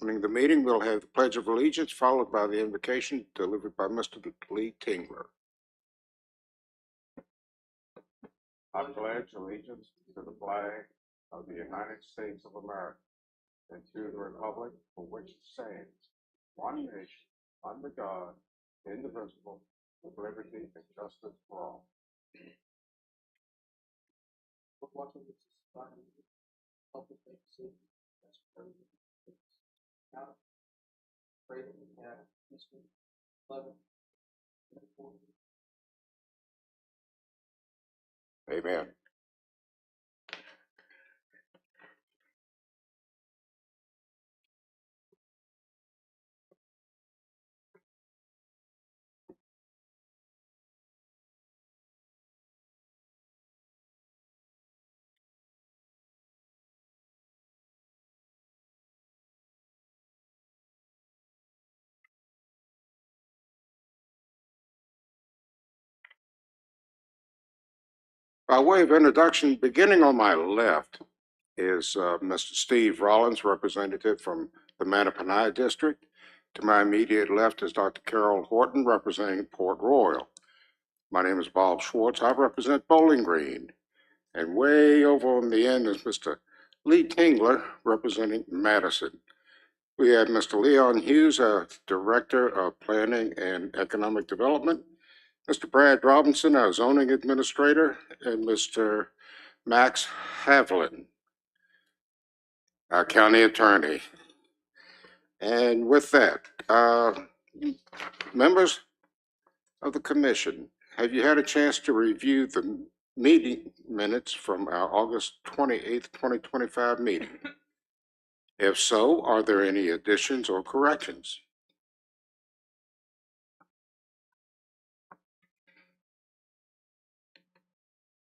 Opening the meeting, we'll have the Pledge of Allegiance followed by the invocation delivered by Mr. Lee Tingler. I pledge allegiance to the flag of the United States of America and to the republic for which it stands, one nation, under God, indivisible, with liberty and justice for all. Amen. By way of introduction, beginning on my left is Mr. Steve Rollins, representative from the Mattaponi District. To my immediate left is Dr. Carol Horton, representing Port Royal. My name is Bob Schwartz. I represent Bowling Green. And way over on the end is Mr. Lee Tingler, representing Madison. We have Mr. Leon Hughes, our Director of Planning and Economic Development, Mr. Brad Robinson, our Zoning Administrator, and Mr. Max Havlin, our County Attorney. And with that, members of the Commission, have you had a chance to review the meeting minutes from our August 28th, 2025 meeting? If so, are there any additions or corrections?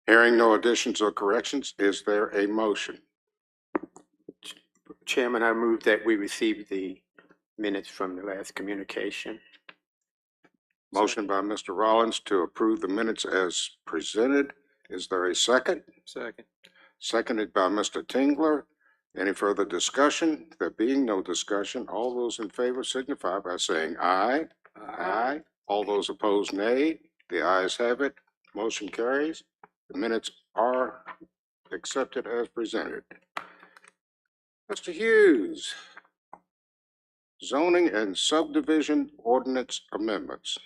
Hearing no additions or corrections, is there a motion? Chairman, I move that we receive the minutes from the last communication. Motion by Mr. Rollins to approve the minutes as presented. Is there a second? Second. Seconded by Mr. Tingler. Any further discussion? There being no discussion, all those in favor signify by saying aye. Aye. All those opposed, nay. The ayes have it. Motion carries. The minutes are accepted as presented. Mr. Hughes, zoning and subdivision ordinance amendments.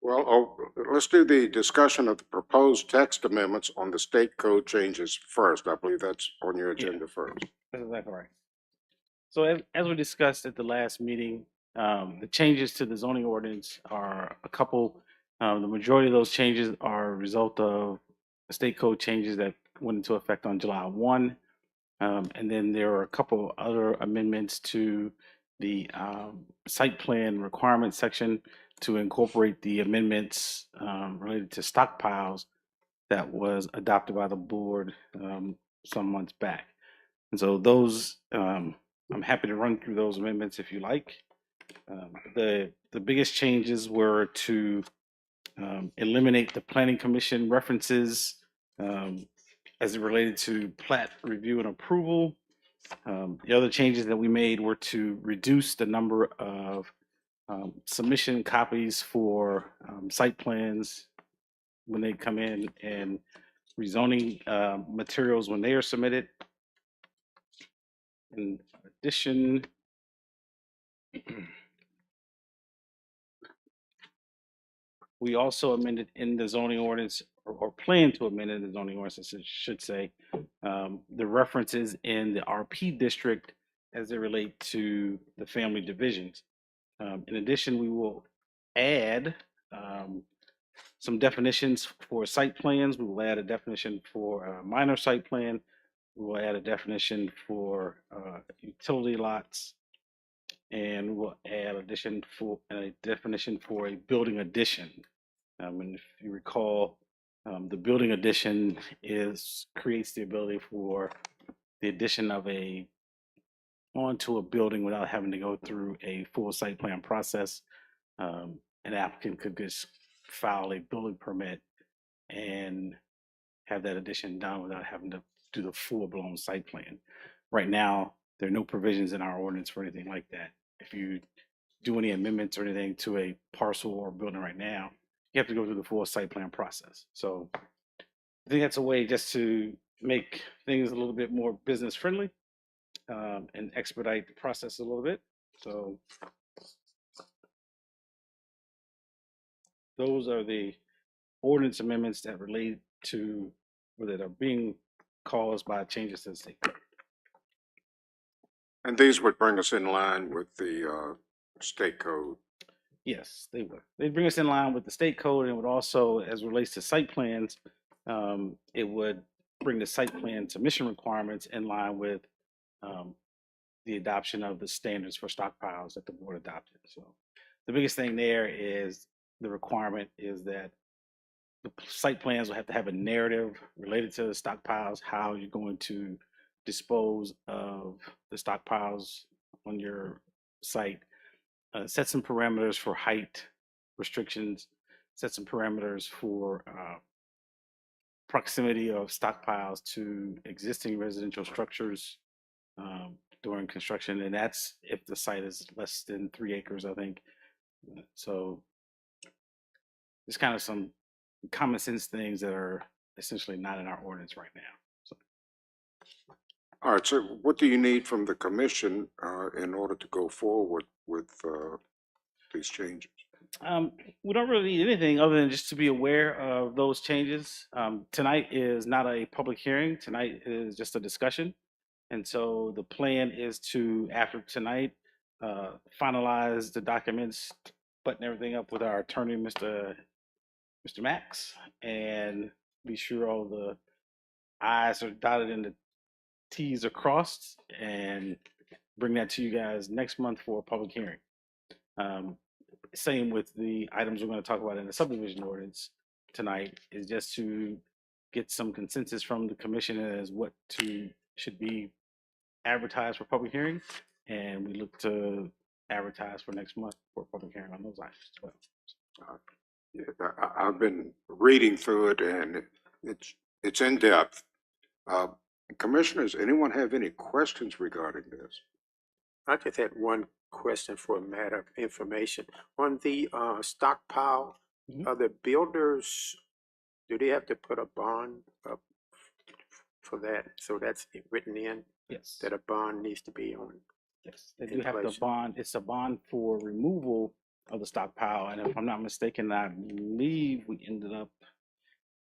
Well, let's do the discussion of the proposed text amendments on the state code changes first. I believe that's on your agenda first. That's exactly right. So as we discussed at the last meeting, the changes to the zoning ordinance are a couple. The majority of those changes are a result of the state code changes that went into effect on July 1. And then there are a couple other amendments to the site plan requirements section to incorporate the amendments related to stockpiles that was adopted by the board some months back. And so those, I'm happy to run through those amendments if you like. The biggest changes were to eliminate the Planning Commission references as it related to plat review and approval. The other changes that we made were to reduce the number of submission copies for site plans when they come in and rezoning materials when they are submitted. In addition, we also amended in the zoning ordinance, or plan to amend in the zoning ordinance, I should say, the references in the RP district as they relate to the family divisions. In addition, we will add some definitions for site plans. We will add a definition for a minor site plan. We will add a definition for utility lots, and we'll add a definition for a building addition. And if you recall, the building addition creates the ability for the addition of onto a building without having to go through a full site plan process. An applicant could just file a building permit and have that addition done without having to do the full-blown site plan. Right now, there are no provisions in our ordinance for anything like that. If you do any amendments or anything to a parcel or building right now, you have to go through the full site plan process. So I think that's a way just to make things a little bit more business friendly, and expedite the process a little bit. So those are the ordinance amendments that relate to, or that are being caused by changes to the state code. And these would bring us in line with the state code. Yes, they would. They'd bring us in line with the state code, and would also, as relates to site plans, it would bring the site plan submission requirements in line with the adoption of the standards for stockpiles that the board adopted. So the biggest thing there is the requirement is that the site plans will have to have a narrative related to the stockpiles, how you're going to dispose of the stockpiles on your site. Set some parameters for height restrictions, set some parameters for proximity of stockpiles to existing residential structures during construction, and that's if the site is less than 3 acres, I think. So it's kind of some common sense things that are essentially not in our ordinance right now. So, All right, so what do you need from the commission in order to go forward with these changes? we don't really need anything other than just to be aware of those changes. Tonight is not a public hearing. Tonight is just a discussion. And so the plan is to, after tonight, finalize the documents, button everything up with our attorney, Mr. Max, and be sure all the I's are dotted and the T's are crossed, and bring that to you guys next month for a public hearing. Same with the items we're going to talk about in the subdivision ordinance tonight, is just to get some consensus from the commission as what should be advertised for public hearing, and we look to advertise for next month for public hearing on those items as well. Yeah, I've been reading through it, and it's in depth. Commissioners, anyone have any questions regarding this? I just had one question for a matter of information. On the stockpile, Mhm. are the builders, do they have to put a bond up for that? So that's written in, Yes, that a bond needs to be on? yes, they in do have to place. bond. It's a bond for removal of the stockpile, and if I'm not mistaken, I believe we ended up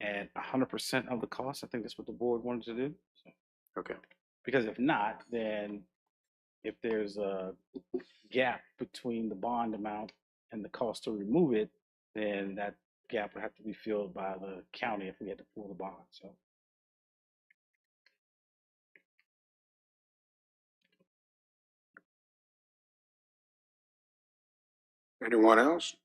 at 100% of the cost. I think that's what the board wanted to do. So, Okay. because if not, then if there's a gap between the bond amount and the cost to remove it, then that gap would have to be filled by the county if we had to pull the bond. So Anyone else?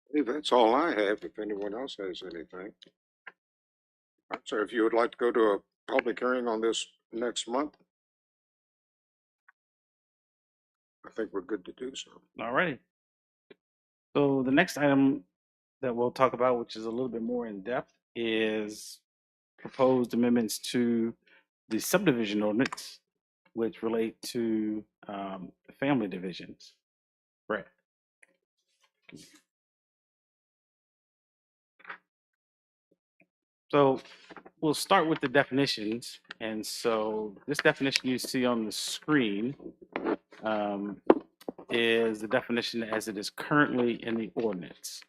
I believe that's all I have, if anyone else has anything. So if you would like to go to a public hearing on this next month, I think we're good to do so. alrighty. So the next item that we'll talk about, which is a little bit more in depth, is proposed amendments to the subdivision ordinance, which relate to family divisions. Right. So we'll start with the definitions. And so this definition you see on the screen is the definition as it is currently in the ordinance.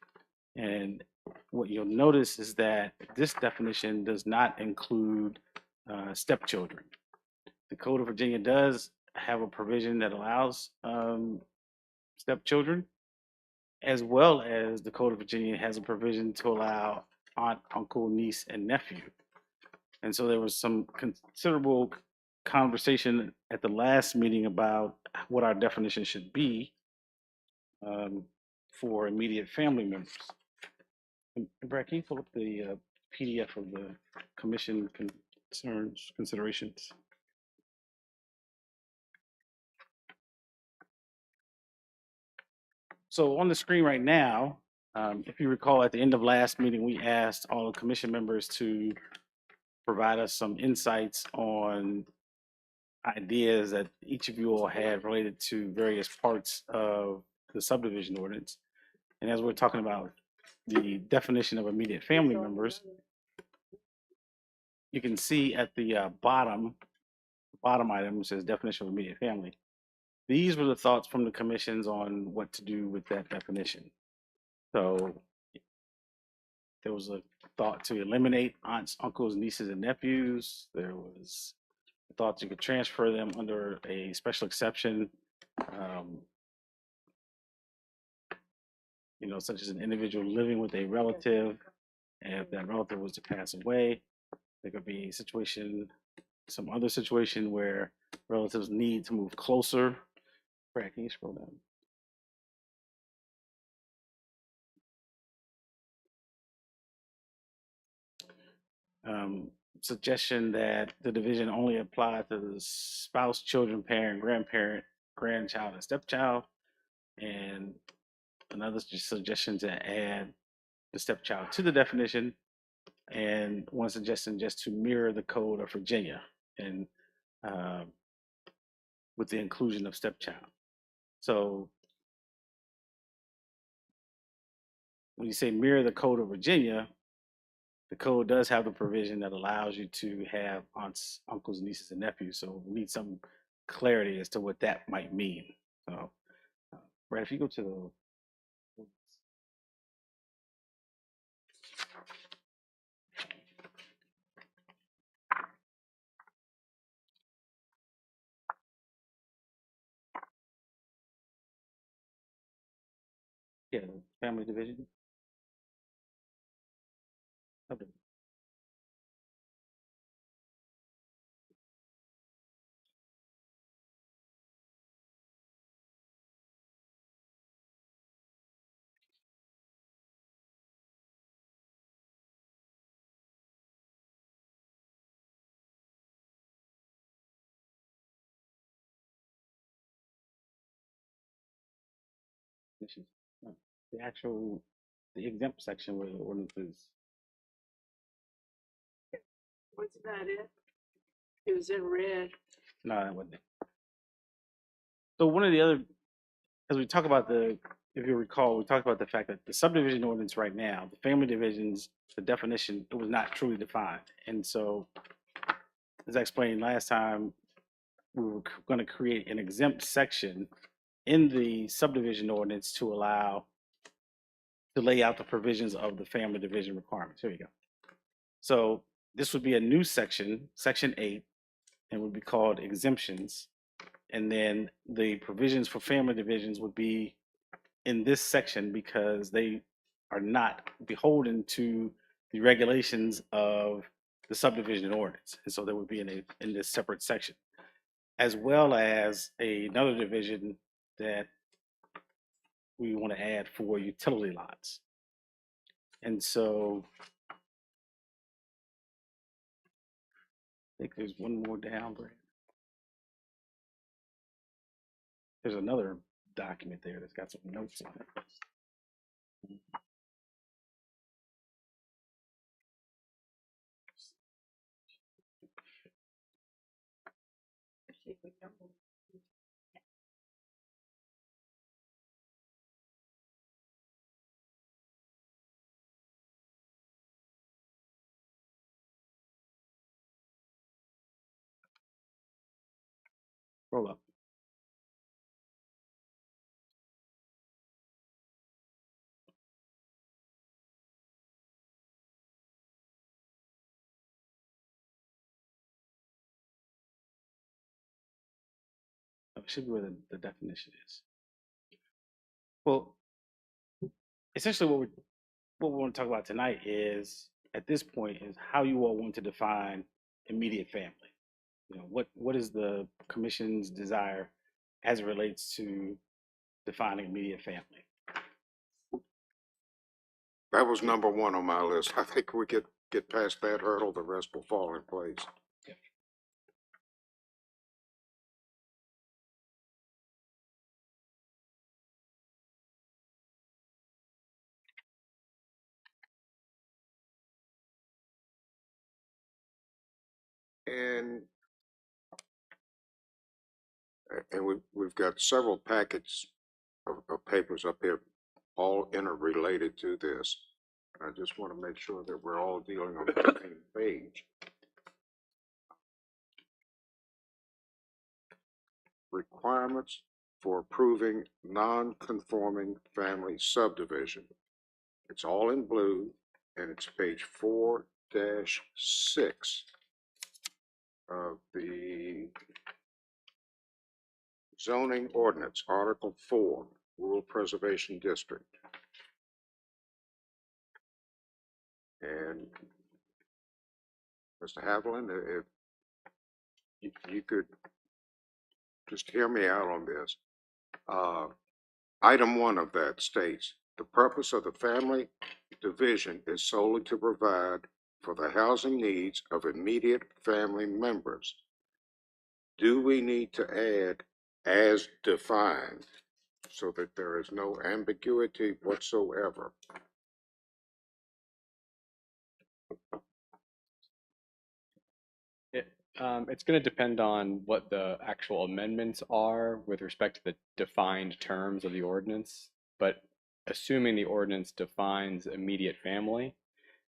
And what you'll notice is that this definition does not include stepchildren. The Code of Virginia does have a provision that allows stepchildren, as well as the Code of Virginia has a provision to allow aunt, uncle, niece, and nephew. And so there was some considerable conversation at the last meeting about what our definition should be for immediate family members. And Brad, can you pull up the PDF of the commission concerns, considerations. So on the screen right now, if you recall, at the end of last meeting, we asked all the commission members to provide us some insights on ideas that each of you all had related to various parts of the subdivision ordinance. And as we're talking about the definition of immediate family members, you can see at the bottom item, it says definition of immediate family. These were the thoughts from the commissions on what to do with that definition. So there was a thought to eliminate aunts, uncles, nieces, and nephews. There was a thought you could transfer them under a special exception, you know, such as an individual living with a relative. And if that relative was to pass away, there could be a situation, some other situation where relatives need to move closer. Brad, can you scroll down? Suggestion that the division only apply to the spouse, children, parent, grandparent, grandchild, and stepchild. And another suggestion to add the stepchild to the definition. And one suggestion just to mirror the code of Virginia and with the inclusion of stepchild. So when you say mirror the code of Virginia, the code does have the provision that allows you to have aunts, uncles, nieces, and nephews. So we need some clarity as to what that might mean. So, Brad, if you go to the yeah, the family division. Okay. Definitions. The actual, the exempt section where the ordinance is. Wasn't that it? It was in red. No, that wasn't it. So one of the other, as we talk about the, if you recall, we talked about the fact that the subdivision ordinance right now, the family divisions, the definition, it was not truly defined. And so, as I explained last time, we were going to create an exempt section in the subdivision ordinance to allow, to lay out the provisions of the family division requirements. Here you go. So this would be a new section, section 8, and would be called exemptions. And then the provisions for family divisions would be in this section because they are not beholden to the regulations of the subdivision ordinance. And so they would be in this separate section, as well as another division that we want to add for utility lots. And so I think there's one more down, Brad. There's another document there that's got some notes on it. Roll up. It should be where the definition is. Well, essentially what we want to talk about tonight is, at this point, is how you all want to define immediate family. You know, what is the commission's desire as it relates to defining immediate family? That was number one on my list. I think we get get past that hurdle, the rest will fall in place. And we've got several packets of papers up here, all interrelated to this. I just want to make sure that we're all dealing on the same page. Requirements for approving non-conforming family subdivision. It's all in blue, and it's page 4-6 of the zoning ordinance, Article 4, Rural Preservation District. And Mr. Haviland, if you could just hear me out on this. Item 1 of that states, the purpose of the family division is solely to provide for the housing needs of immediate family members. Do we need to add as defined so that there is no ambiguity whatsoever? It's going to depend on what the actual amendments are with respect to the defined terms of the ordinance. But assuming the ordinance defines immediate family,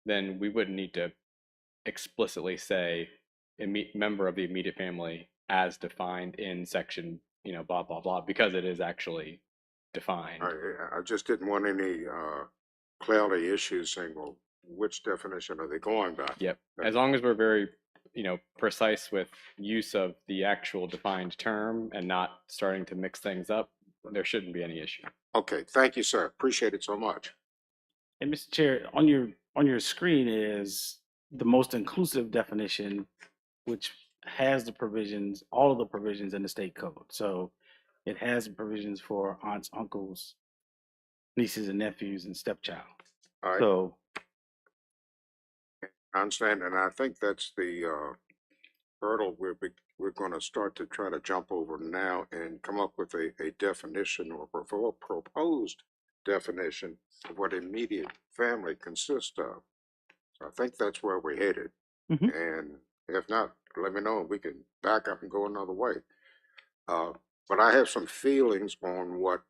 then we wouldn't need to explicitly say member of the immediate family as defined in section, blah, blah, blah, because it is actually defined. I just didn't want any cloudy issues saying, well, which definition are they going by? Yep. As long as we're very precise with use of the actual defined term and not starting to mix things up, there shouldn't be any issue. Okay, thank you, sir. Appreciate it so much. And Mr. Chair, on your screen is the most inclusive definition, which has the provisions, all of the provisions in the state code. So it has the provisions for aunts, uncles, nieces and nephews, and stepchild. All right. So I understand, and I think that's the hurdle we're going to start to try to jump over now and come up with a definition or proposed definition of what immediate family consists of. So I think that's where we're headed. And if not, let me know. We can back up and go another way. But I have some feelings on what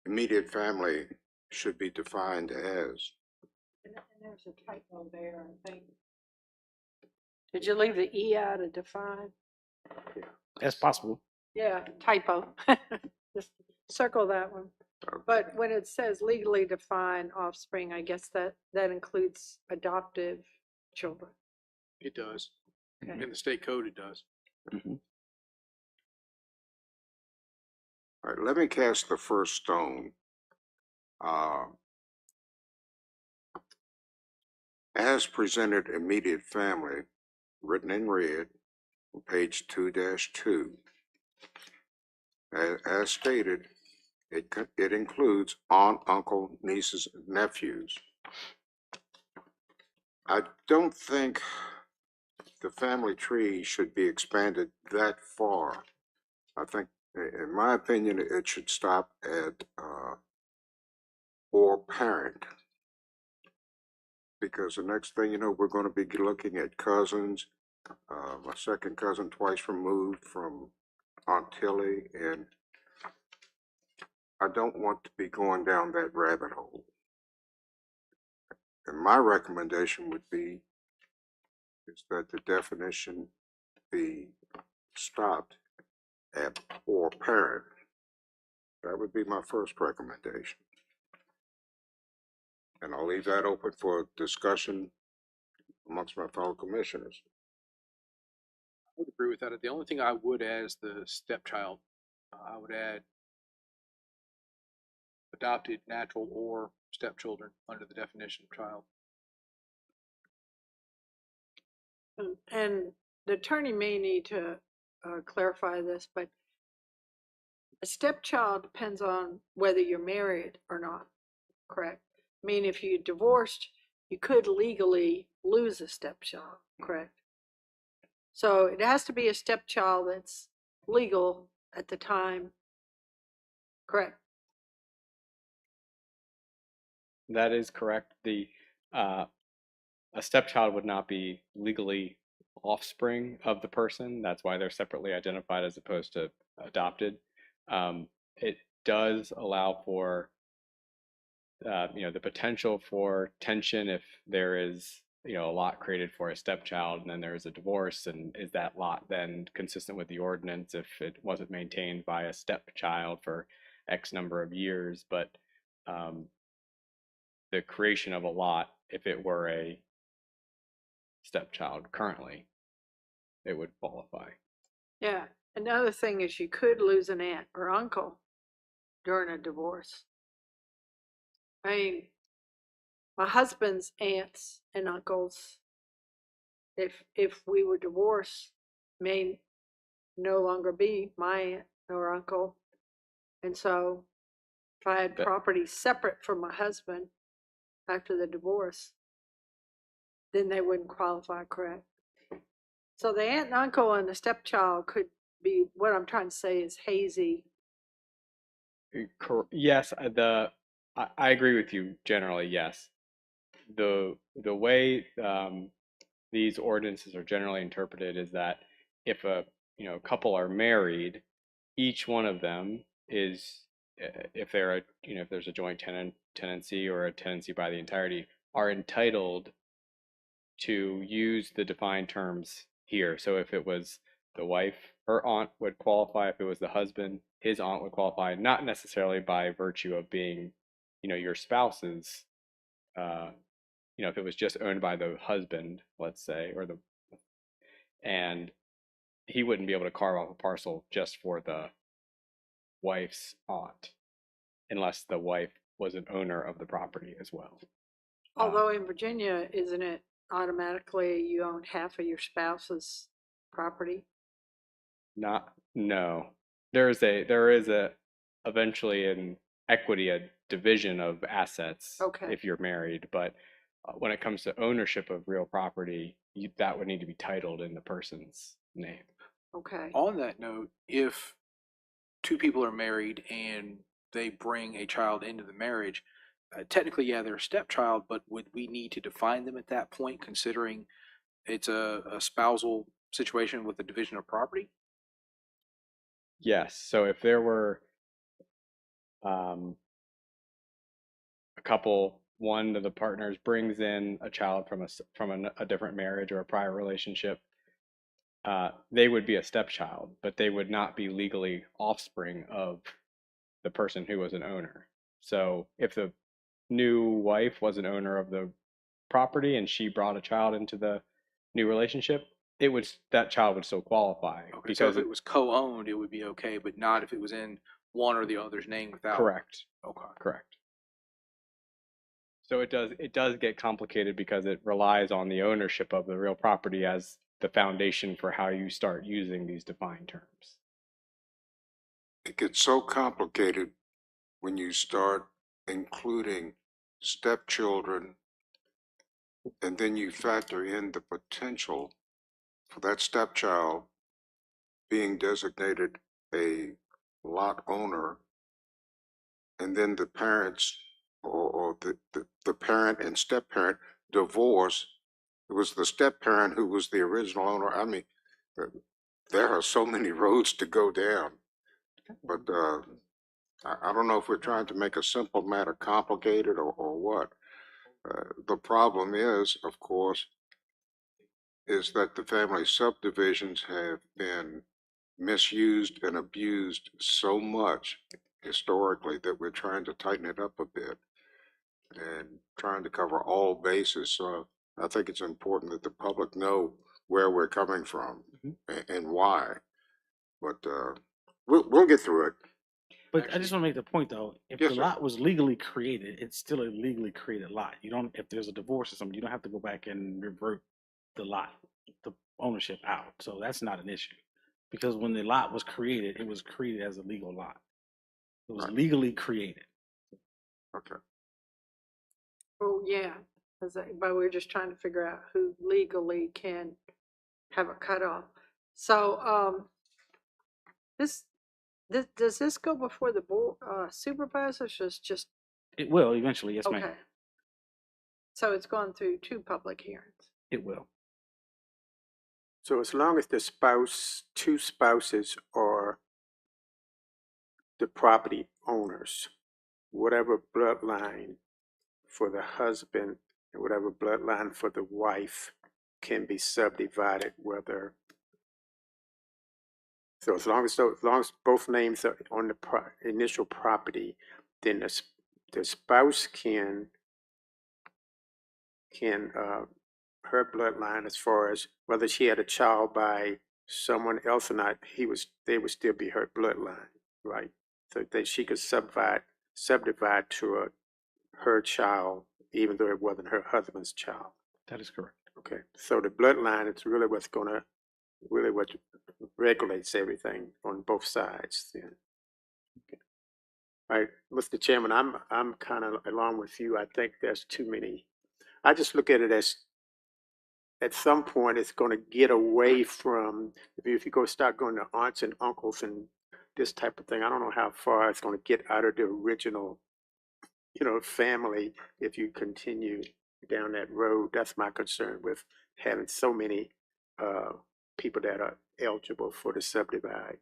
immediate family should be defined as. And there's a typo there, I think. Did you leave the E out of define? that's possible. Yeah, typo. Just circle that one. But when it says legally defined offspring, I guess that includes adoptive children. It does. Okay. In the state code, it does. All right, let me cast the first stone. As presented, immediate family, written in red, on page 2-2. As stated, it includes aunt, uncle, nieces, and nephews. I don't think the family tree should be expanded that far. I think, in my opinion, it should stop at or parent. Because the next thing you know, we're going to be looking at cousins, my second cousin twice removed from Aunt Tilly, and I don't want to be going down that rabbit hole. And my recommendation would be is that the definition be stopped at or parent. That would be my first recommendation. And I'll leave that open for discussion amongst my fellow commissioners. I would agree with that. The only thing I would add is the stepchild. I would add adopted, natural, or stepchildren under the definition of child. And the attorney may need to clarify this, but a stepchild depends on whether you're married or not, correct? I mean, if you divorced, you could legally lose a stepchild, correct? So it has to be a stepchild that's legal at the time, correct? That is correct. A stepchild would not be legally offspring of the person. That's why they're separately identified as opposed to adopted. It does allow for the potential for tension if there is a lot created for a stepchild and then there is a divorce, and is that lot then consistent with the ordinance if it wasn't maintained by a stepchild for X number of years? But the creation of a lot, if it were a stepchild currently, it would qualify. Yeah. Another thing is you could lose an aunt or uncle during a divorce. I mean, my husband's aunts and uncles, if we were divorced, may no longer be my aunt or uncle. And so if I had That- property separate from my husband after the divorce, then they wouldn't qualify, correct? So the aunt and uncle and the stepchild could be, what I'm trying to say is hazy. Yes, I agree with you generally. Yes, the way these ordinances are generally interpreted is that if a couple are married, each one of them is, if they're if there's a joint tenancy or a tenancy by the entirety, are entitled to use the defined terms here. So if it was the wife, her aunt would qualify. If it was the husband, his aunt would qualify, not necessarily by virtue of being your spouse's if it was just owned by the husband, let's say, and he wouldn't be able to carve off a parcel just for the wife's aunt unless the wife was an owner of the property as well. Although in Virginia, isn't it automatically you own half of your spouse's property? No. There is a eventually an equity, a division of assets Okay. if you're married, but when it comes to ownership of real property, that would need to be titled in the person's name. Okay. On that note, if two people are married and they bring a child into the marriage, technically, yeah, they're a stepchild, but would we need to define them at that point, considering it's a spousal situation with a division of property? Yes. So if there were a couple, one of the partners brings in a child from a different marriage or a prior relationship, they would be a stepchild, but they would not be legally offspring of the person who was an owner. So if the new wife was an owner of the property and she brought a child into the new relationship, that child would still qualify Okay, so because if it was co-owned, it would be okay, but not if it was in one or the other's name without. correct. Okay. Correct. So it does get complicated because it relies on the ownership of the real property as the foundation for how you start using these defined terms. It gets so complicated when you start including stepchildren, and then you factor in the potential for that stepchild being designated a lot owner, and then the parents or the parent and step parent divorce. It was the step parent who was the original owner. I mean, there are so many roads to go down, but I don't know if we're trying to make a simple matter complicated or what. The problem is, of course, is that the family subdivisions have been misused and abused so much historically that we're trying to tighten it up a bit and trying to cover all bases. So I think it's important that the public know where we're coming from and why. But we'll get through it. But I just want to make the point though, if Yes, the sir. lot was legally created, it's still a legally created lot. You don't, if there's a divorce or something, you don't have to go back and revert the lot, the ownership out. So that's not an issue. Because when the lot was created, it was created as a legal lot. It was Right. legally created. Okay. Oh, yeah. But we're just trying to figure out who legally can have a cutoff. So, does this go before the board, supervisors, or is just, It will eventually, yes, ma'am. okay? So it's gone through 2 public hearings. It will. So as long as the spouse, 2 spouses are the property owners, whatever bloodline for the husband and whatever bloodline for the wife can be subdivided, whether, so as long as both names are on the initial property, then the spouse can her bloodline, as far as whether she had a child by someone else or not, they would still be her bloodline, right? So that she could subdivide to her child, even though it wasn't her husband's child. That is correct. Okay, so the bloodline is really what regulates everything on both sides. Then. Okay. All right, Mr. Chairman, I'm kind of along with you. I think there's too many. I just look at it as at some point it's going to get away from, if you start going to aunts and uncles and this type of thing, I don't know how far it's going to get out of the original, family if you continue down that road. That's my concern with having so many people that are eligible for the subdivide.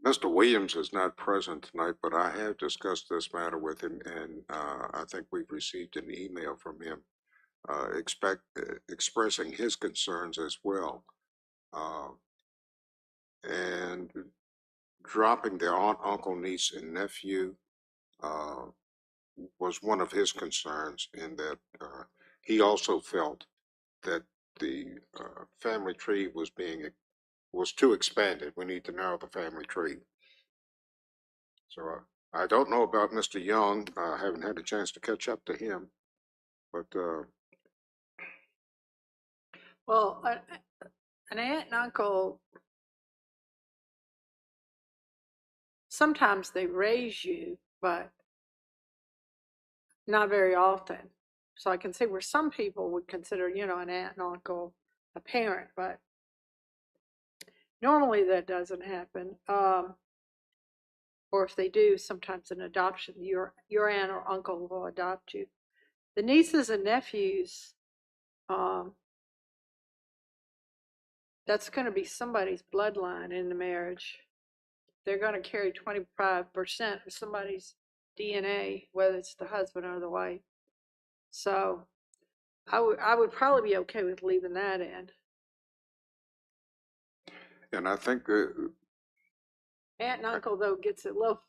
Mr. Williams is not present tonight, but I have discussed this matter with him, and I think we've received an email from him expressing his concerns as well. And dropping their aunt, uncle, niece, and nephew was one of his concerns, in that he also felt that the family tree was too expanded. We need to narrow the family tree. So I don't know about Mr. Young. I haven't had a chance to catch up to him, but Well, an aunt and uncle, sometimes they raise you, but not very often. So I can see where some people would consider, an aunt and uncle a parent, but normally that doesn't happen. Or if they do, sometimes an adoption, your aunt or uncle will adopt you. The nieces and nephews, that's going to be somebody's bloodline in the marriage. They're going to carry 25% of somebody's DNA, whether it's the husband or the wife. So I would probably be okay with leaving that in. and I think Aunt and uncle, though, gets it a little.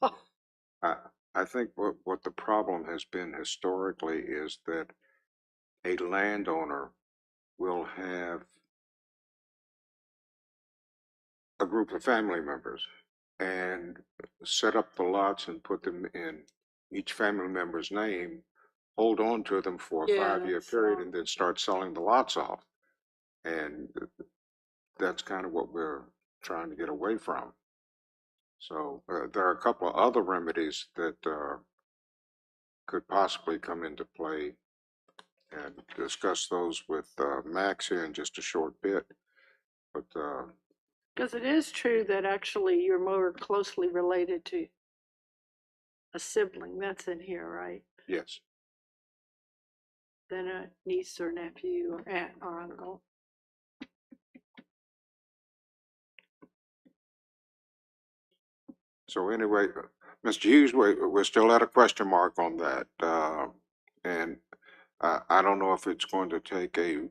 I think what the problem has been historically is that a landowner will have a group of family members and set up the lots and put them in each family member's name, hold on to them for a Yeah, 5-year that's period, wrong. and then start selling the lots off. And that's kind of what we're trying to get away from. So there are a couple of other remedies that could possibly come into play, and discuss those with Max here in just a short bit. But Because it is true that actually you're more closely related to a sibling. That's in here, right? yes, Than a niece or nephew or aunt or uncle. so anyway, Mr. Hughes, we're still at a question mark on that. And I don't know if it's going to take a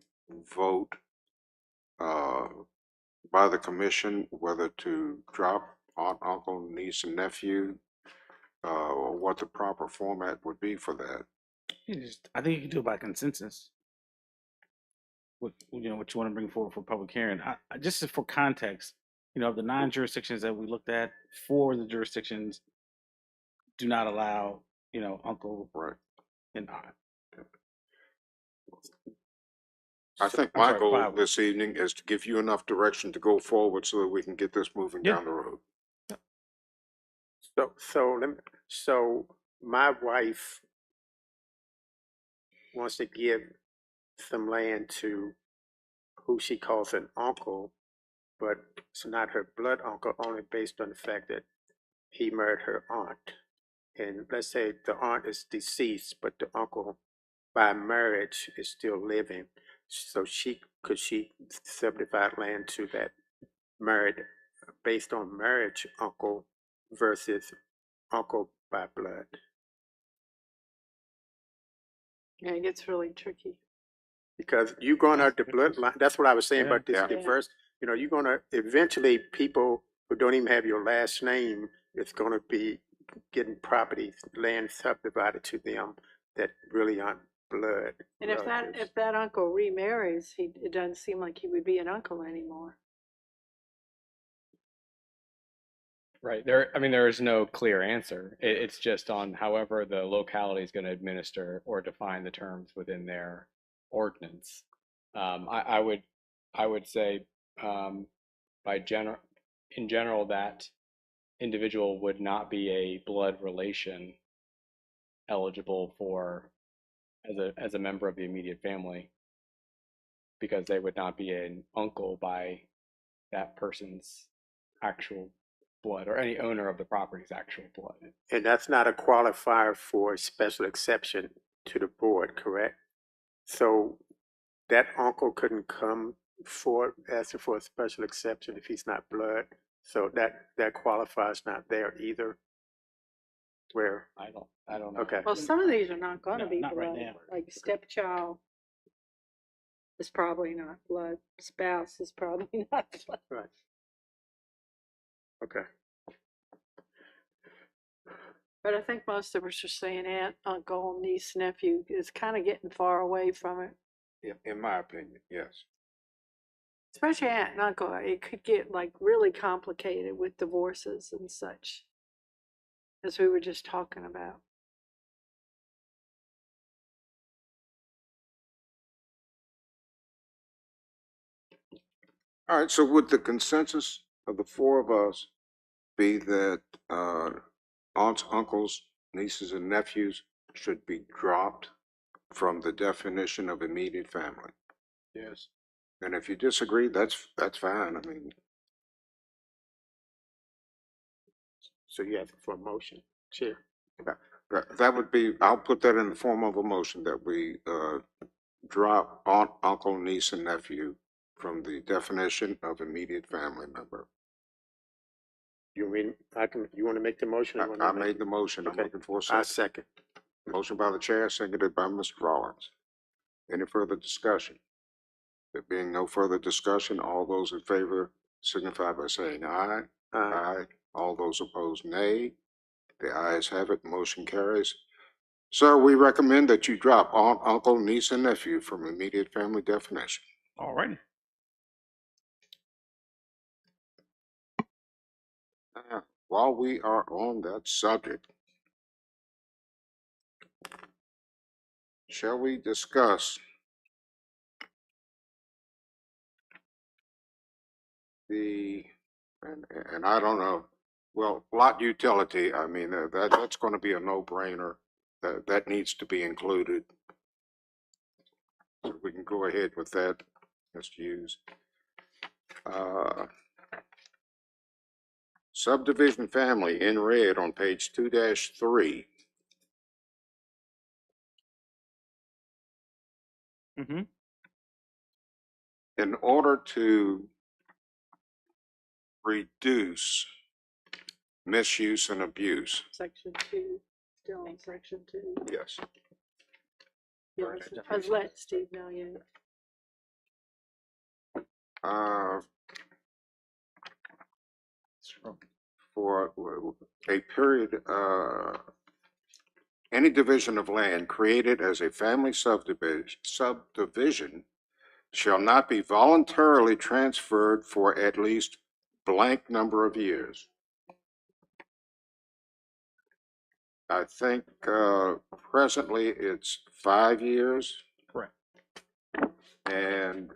vote by the commission whether to drop aunt, uncle, niece, and nephew, or what the proper format would be for that. I think you can do it by consensus. What you want to bring forward for public hearing. Just for context, of the 9 jurisdictions that we looked at, 4 of the jurisdictions do not allow, uncle Right. and aunt. I think I'm my sorry, goal 5. this evening is to give you enough direction to go forward so that we can get this moving Yeah. down the road. So my wife wants to give some land to who she calls an uncle, but it's not her blood uncle, only based on the fact that he married her aunt. And let's say the aunt is deceased, but the uncle by marriage is still living. So could she subdivide land to that married, based on marriage uncle versus uncle by blood? Yeah, it gets really tricky. Because you're gonna, the bloodline, that's what I was saying Yeah. about this Yeah. diverse, you know, you're gonna, eventually, people who don't even have your last name, it's gonna be getting property, land subdivided to them that really aren't blood And if relatives. that uncle remarries, it doesn't seem like he would be an uncle anymore. Right. There is no clear answer. It's just on however the locality is going to administer or define the terms within their ordinance. I would say, in general, that individual would not be a blood relation eligible for as a member of the immediate family because they would not be an uncle by that person's actual blood or any owner of the property's actual blood. And that's not a qualifier for special exception to the board, correct? So that uncle couldn't come for asking for a special exception if he's not blood. So that qualifier's not there either. Where, I don't know. okay, Well, some of these are not gonna No, be not right blood, now. like stepchild is probably not blood, spouse is probably not blood. right. Okay, But I think most of us are saying aunt, uncle, niece, nephew. It's kind of getting far away from it. In my opinion, yes. Especially aunt and uncle. It could get like really complicated with divorces and such, as we were just talking about. All right, so would the consensus of the four of us be that aunts, uncles, nieces, and nephews should be dropped from the definition of immediate family? Yes. And if you disagree, that's fine. I mean, so you ask for a motion, Chair. that would be, I'll put that in the form of a motion that we drop aunt, uncle, niece, and nephew from the definition of immediate family member. You mean, you want to make the motion? or you I want me to made the motion. I'm Okay. looking for a I second. second. Motion by the chair, seconded by Mr. Rollins. Any further discussion? There being no further discussion, all those in favor signify by saying aye. Aye. All those opposed, nay. The ayes have it, motion carries. Sir, we recommend that you drop aunt, uncle, niece, and nephew from immediate family definition. All righty. While we are on that subject, shall we discuss and I don't know, well, lot utility, I mean, that's going to be a no-brainer. That needs to be included. So we can go ahead with that, Mr. Hughes. Subdivision family in red on page 2-3. Mm-hmm. In order to reduce misuse and abuse. Section 2, still in section 2. Yes. Yes, I was letting Steve know, yeah. For a period, any division of land created as a family subdivision shall not be voluntarily transferred for at least blank number of years. I think presently it's 5 years. Correct. And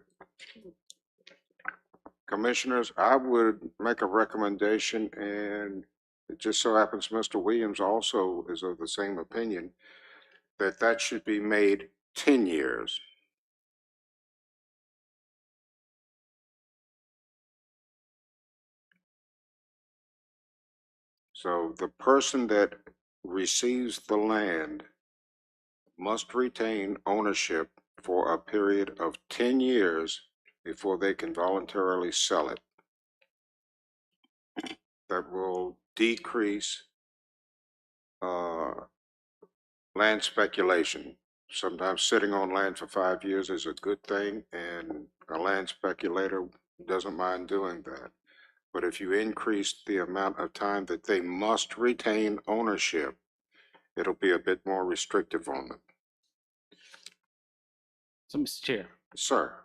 commissioners, I would make a recommendation, and it just so happens Mr. Williams also is of the same opinion, that should be made 10 years. So the person that receives the land must retain ownership for a period of 10 years before they can voluntarily sell it. That will decrease land speculation. Sometimes sitting on land for 5 years is a good thing, and a land speculator doesn't mind doing that. But if you increase the amount of time that they must retain ownership, it'll be a bit more restrictive on them. So, Mr. Chair, Sir,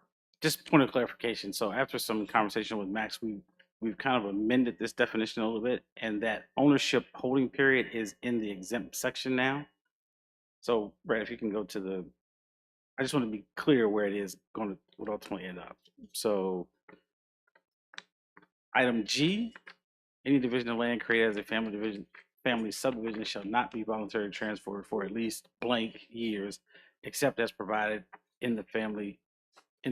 just point of clarification. So after some conversation with Max, we've kind of amended this definition a little bit, and that ownership holding period is in the exempt section now. So, Brad, if you can go to the, I just want to be clear where it is going to would ultimately end up. So, item G, any division of land created as a family subdivision shall not be voluntarily transferred for at least blank years, except as provided in the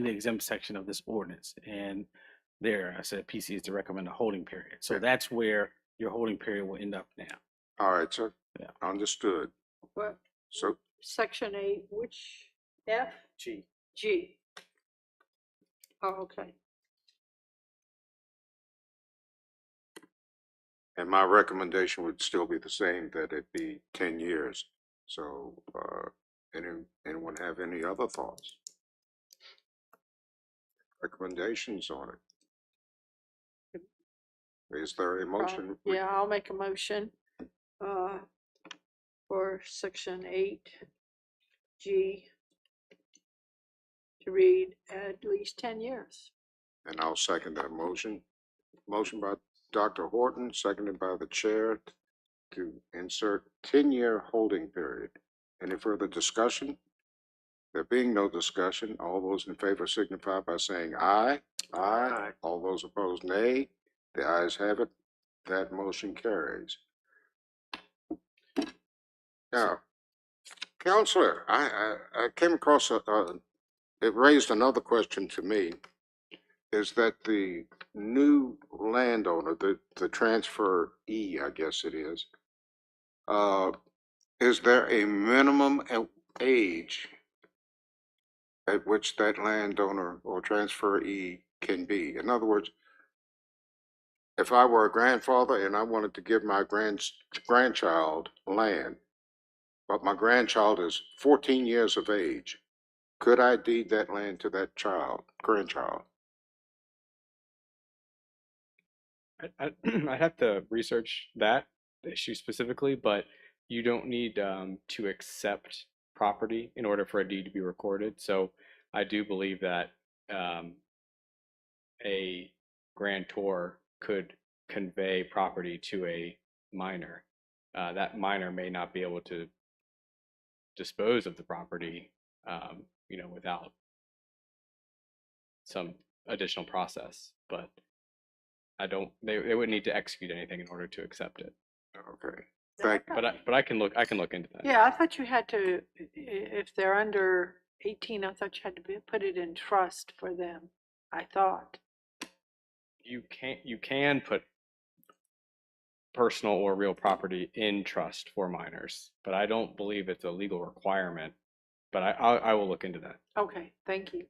exempt section of this ordinance. And there, I said PC is to recommend a holding period. So that's where your holding period will end up now. all right, sir. Yeah. Understood. What, So, section 8, which F? G. G. Oh, okay. and my recommendation would still be the same, that it be 10 years. So, anyone have any other thoughts? Recommendations on it? Is there a motion? Yeah, I'll make a motion for section 8G to read at least 10 years. And I'll second that motion. Motion by Dr. Horton, seconded by the chair to insert 10-year holding period. Any further discussion? There being no discussion, all those in favor signify by saying aye. Aye. All those opposed, nay. The ayes have it. That motion carries. Now, Counselor, I came across it raised another question to me. Is that the new landowner, the transferee, I guess it is there a minimum age at which that landowner or transferee can be? In other words, if I were a grandfather and I wanted to give my grandchild land, but my grandchild is 14 years of age, could I deed that land to that grandchild? I'd have to research that issue specifically, but you don't need to accept property in order for a deed to be recorded. So I do believe that a grantor could convey property to a minor. That minor may not be able to dispose of the property, without some additional process, but they would need to execute anything in order to accept it. Okay, thank you. But I can look into that. Yeah, I thought you had to, if they're under 18, I thought you had to put it in trust for them. I thought. You can put personal or real property in trust for minors, but I don't believe it's a legal requirement. But I will look into that. Okay, thank you.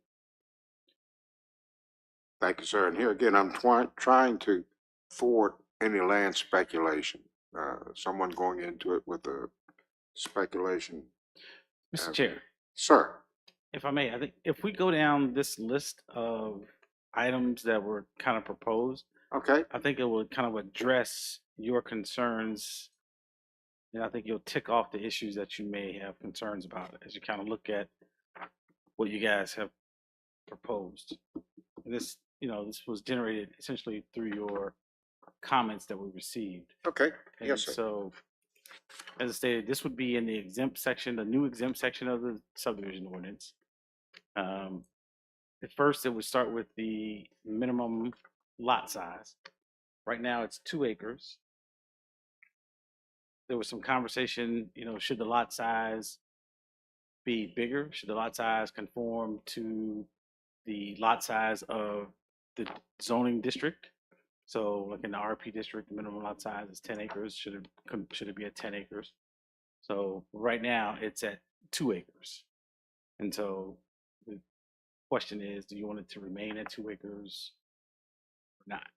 Thank you, sir. And here again, I'm trying to thwart any land speculation. Someone going into it with a speculation. Mr. Chair, Sir, if I may, I think if we go down this list of items that were kind of proposed, okay, I think it will kind of address your concerns. And I think you'll tick off the issues that you may have concerns about as you kind of look at what you guys have proposed. And this was generated essentially through your comments that we received. okay, And yes, sir. so, as I stated, this would be in the exempt section, the new exempt section of the subdivision ordinance. At first, it would start with the minimum lot size. Right now, it's 2 acres. There was some conversation, should the lot size be bigger? Should the lot size conform to the lot size of the zoning district? So like in the RP district, the minimum lot size is 10 acres. Should it be at 10 acres? So right now it's at 2 acres. And so the question is, do you want it to remain at 2 acres or not?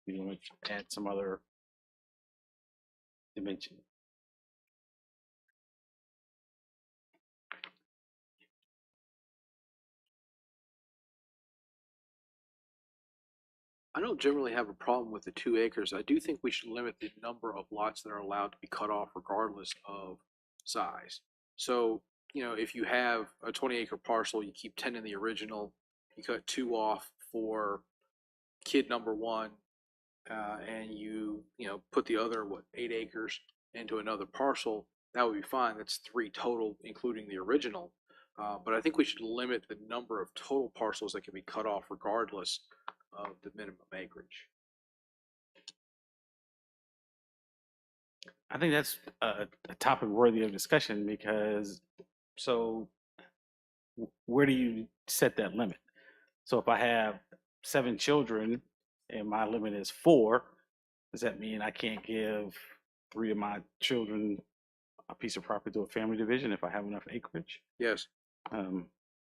Do you want to add some other dimension? I don't generally have a problem with the 2 acres. I do think we should limit the number of lots that are allowed to be cut off regardless of size. So, if you have a 20-acre parcel, you keep 10 in the original, you cut 2 off for kid number 1, and you put the other 8 acres into another parcel, that would be fine. That's 3 total, including the original. But I think we should limit the number of total parcels that can be cut off regardless of the minimum acreage. I think that's a topic worthy of discussion because where do you set that limit? So if I have 7 children and my limit is 4, does that mean I can't give 3 of my children a piece of property to a family division if I have enough acreage? Yes.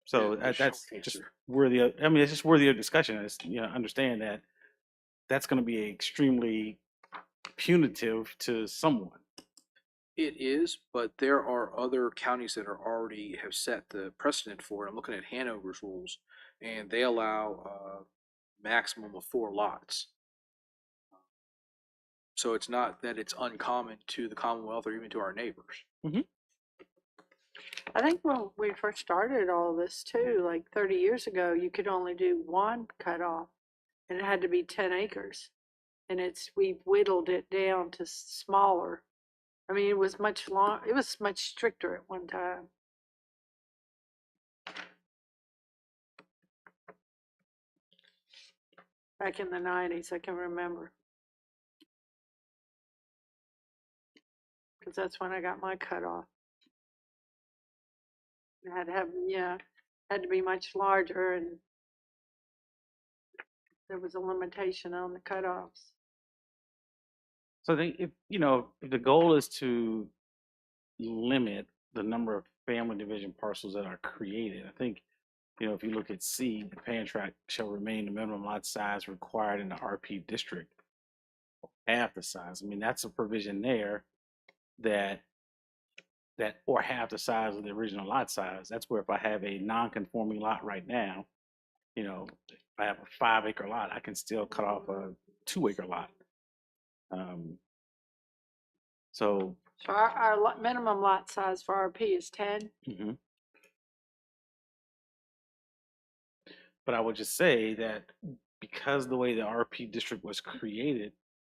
So Yeah, that's short just answer. worthy of, I mean, it's just worthy of discussion. It's, understand that that's going to be extremely punitive to someone. It is, but there are other counties that are already have set the precedent for it. I'm looking at Hanover's rules, and they allow a maximum of 4 lots. So it's not that it's uncommon to the Commonwealth or even to our neighbors. I think when we first started all this too, like 30 years ago, you could only do 1 cutoff, and it had to be 10 acres. And we've whittled it down to smaller. I mean, it was much stricter at one time. Back in the 90s, I can remember. Because that's when I got my cutoff. I had to have, had to be much larger, and there was a limitation on the cutoffs. So I think if the goal is to limit the number of family division parcels that are created, I think if you look at C, the parent tract shall remain the minimum lot size required in the RP district, half the size. I mean, that's a provision there that or half the size of the original lot size. That's where if I have a non-conforming lot right now, if I have a 5-acre lot, I can still cut off a 2-acre lot. So our minimum lot size for RP is 10. But I would just say that because the way the RP district was created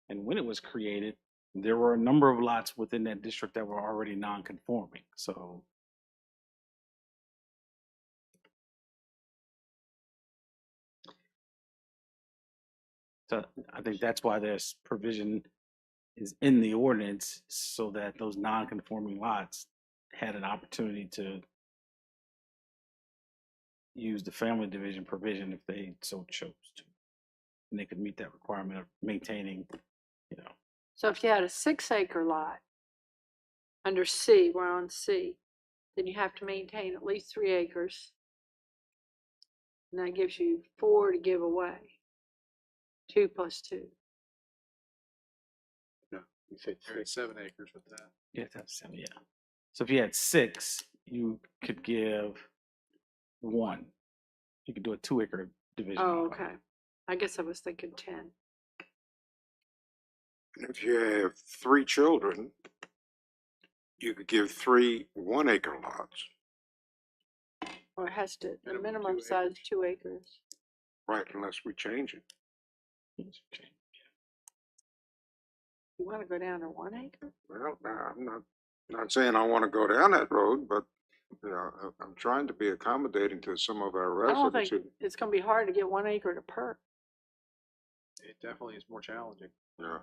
and when it was created, there were a number of lots within that district that were already non-conforming. So I think that's why this provision is in the ordinance so that those non-conforming lots had an opportunity to use the family division provision if they so chose to. And they could meet that requirement of maintaining, So if you had a 6-acre lot under C, we're on C, then you have to maintain at least 3 acres. And that gives you 4 to give away. 2 plus 2. You said They're at 7 acres with that. Yeah, that's 7, yeah. So if you had 6, you could give 1. You could do a 2-acre division. Oh, okay. I guess I was thinking 10. And if you have 3 children, you could give 3 1-acre lots. Or it has to, the Minimum minimum 2 size acres. 2 acres. Right, unless we change it. You want to go down to 1 acre? Well, I'm not saying I want to go down that road, but I'm trying to be accommodating to some of our I don't residents. think it's going to be hard to get 1 acre to perk. It definitely is more challenging. Yeah.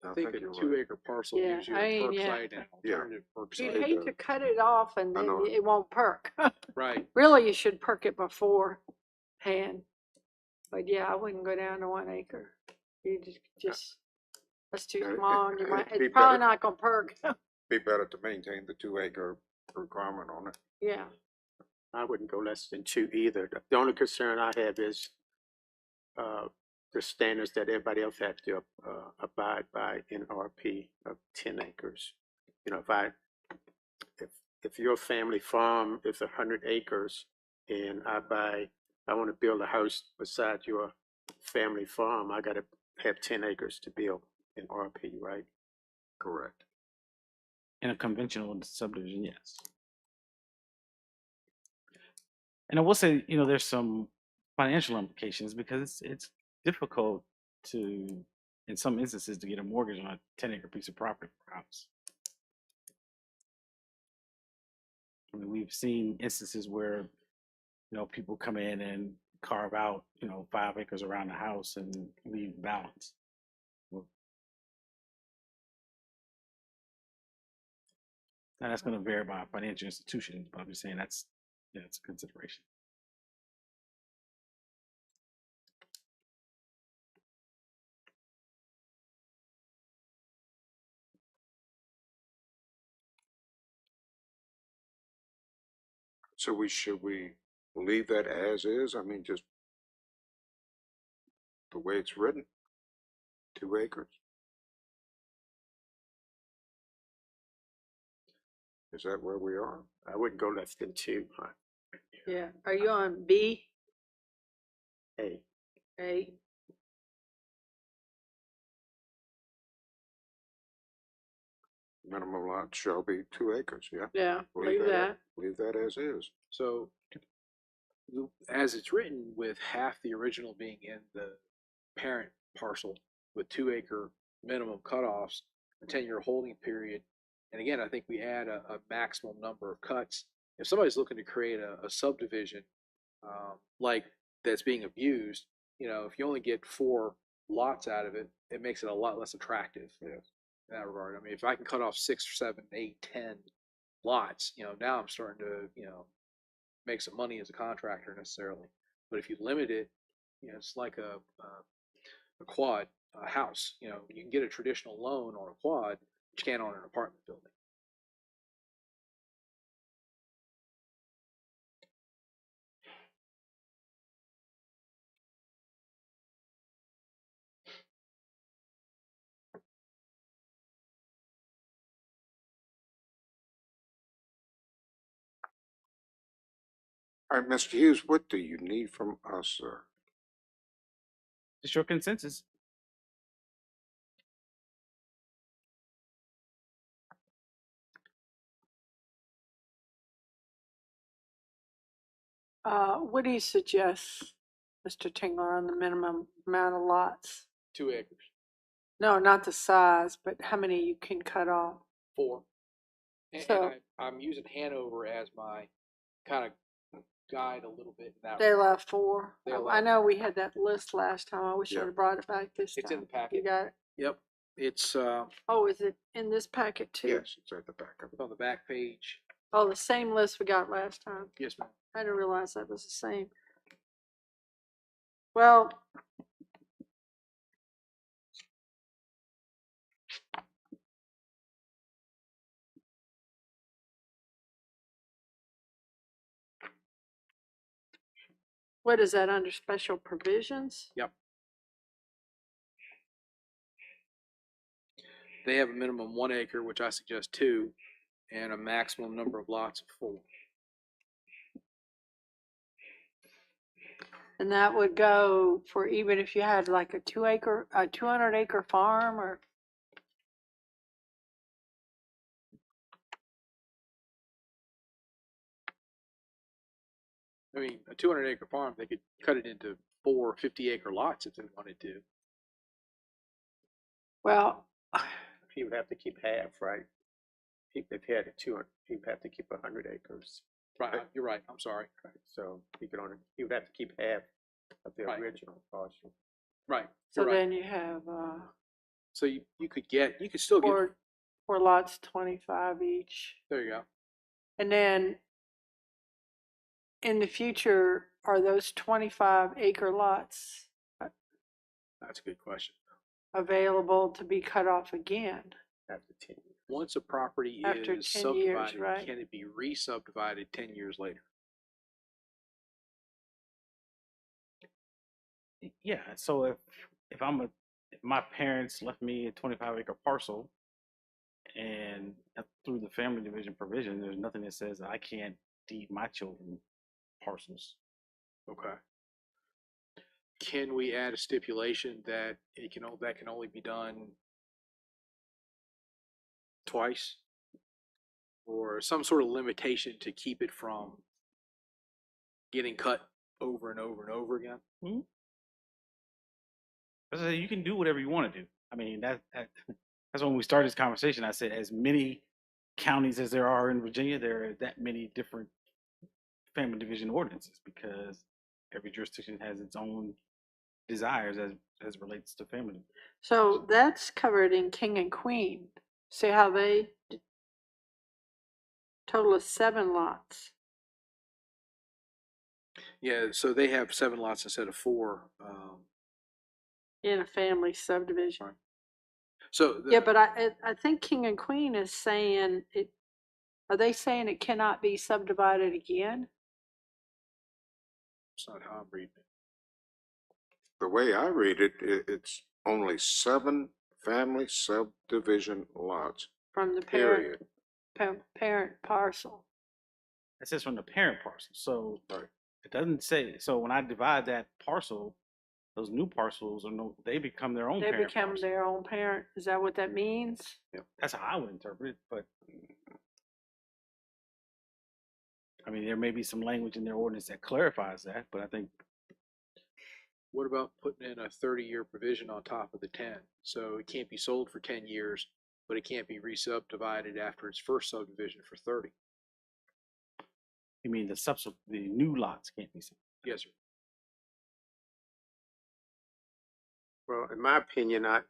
I think a you're 2 acre parcel Yeah, gives you I a mean, perk yeah. site and Yeah. alternative perk You'd site. hate to cut it off and I then know. it won't perk. Right. Really, you should perk it beforehand. But yeah, I wouldn't go down to 1 acre. You just, that's too It- small and you it'd might, be it's probably better- not gonna perk. Be better to maintain the 2 acre requirement on it. Yeah, I wouldn't go less than 2 either. The only concern I have is the standards that everybody else has to abide by in RP of 10 acres. You know, if your family farm is 100 acres and I want to build a house beside your family farm, I got to have 10 acres to build in RP, right? Correct. In a conventional subdivision, yes. And I will say, there's some financial implications because it's difficult to, in some instances, to get a mortgage on a 10-acre piece of property for a house. I mean, we've seen instances where, people come in and carve out, 5 acres around the house and leave balance. Well, now that's going to vary by financial institutions, but I'm just saying it's a consideration. So should we leave that as is? I mean, just the way it's written, 2 acres? Is that where we are? I wouldn't go less than 2. yeah. Are you on B, Hey, A? Minimum lot shall be 2 acres, yeah? Yeah, leave that. Leave that as is. So as it's written, with half the original being in the parent parcel with 2 acre minimum cutoffs, a 10-year holding period. And again, I think we add a maximum number of cuts. If somebody's looking to create a subdivision like that's being abused, if you only get 4 lots out of it, it makes it a lot less attractive. Yes. In that regard. I mean, if I can cut off 6 or 7, 8, 10 lots, now I'm starting to, make some money as a contractor necessarily. But if you limit it, it's like a quad, a house. You can get a traditional loan on a quad, but you can't on an apartment building. All right, Mr. Hughes, what do you need from us, sir? Just your consensus. What do you suggest, Mr. Tingler, on the minimum amount of lots? 2 acres, No, not the size, but how many you can cut off? 4. And So- I'm using Hanover as my kind of guide a little bit in that. They allow 4. They I allow know we had that list last time. I wish Yeah. I'd have brought it back this time. It's in the packet. You got it? Yep. It's Oh, is it in this packet too? Yes, it's at the back of it. on the back page. Oh, the same list we got last time. Yes, ma'am. I didn't realize that was the same. Well, what is that under special provisions? Yep. They have a minimum 1 acre, which I suggest 2, and a maximum number of lots of 4. And that would go for even if you had like a 200 acre farm or, I mean, a 200 acre farm, they could cut it into 4 50-acre lots if they wanted to. well, he would have to keep half, right? If he had 200, he would have to keep 100 acres. Right, you're right. I'm sorry. Right. So he would have to keep half of the Right. original parcel. Right. so you're right. then you have, So you could still get, for lots 25 each. there you go. And then in the future, are those 25 acre lots That's a good question. available to be cut off again? After 10 years. Once a property After is 10 years, subdivided, right? can it be re-subdivided 10 years later? Yeah, so if if my parents left me a 25-acre parcel and through the family division provision, there's nothing that says I can't deed my children parcels. Okay. Can we add a stipulation that that can only be done twice? Or some sort of limitation to keep it from getting cut over and over and over again? I say you can do whatever you want to do. I mean, that's when we started this conversation. I said, as many counties as there are in Virginia, there are that many different family division ordinances because every jurisdiction has its own desires as it relates to family. So that's covered in king and queen. See how they total of 7 lots. Yeah, so they have 7 lots instead of 4. In a family subdivision. Right. So Yeah, but I think king and queen is saying it. Are they saying it cannot be subdivided again? that's not how I'm reading it. The way I read it, it's only 7 family subdivision lots, From the parent, period. parent parcel. It says from the parent parcel. So Right. it doesn't say. So when I divide that parcel, those new parcels they become their own They parent become parcel. their own parent. Is that what that means? That's how I would interpret it. But I mean, there may be some language in their ordinance that clarifies that. But I think What about putting in a 30-year provision on top of the 10? So it can't be sold for 10 years, but it can't be re-subdivided after its first subdivision for 30. you mean the new lots can't be sold. Yes, sir. Well, in my opinion, I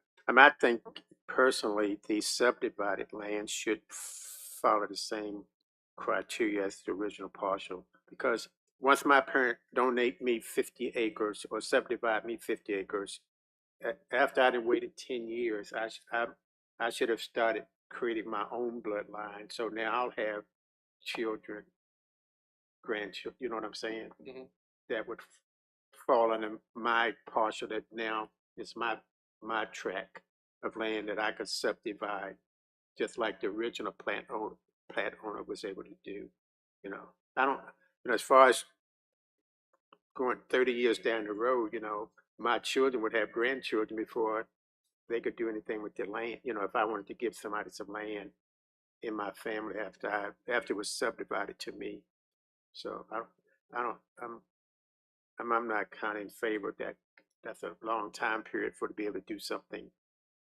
think personally the subdivided land should follow the same criteria as the original partial, because once my parent donate me 50 acres or subdivide me 50 acres, after I'd waited 10 years, I should have started creating my own bloodline. So now I'll have children, grandchildren, you know what I'm saying? Mhm. That would fall under my partial that now is my tract of land that I could subdivide, just like the original plat owner was able to do. You know, I don't, as far as going 30 years down the road, my children would have grandchildren before they could do anything with their land. If I wanted to give somebody some land in my family after it was subdivided to me. So I'm not kind of in favor of that. That's a long time period to be able to do something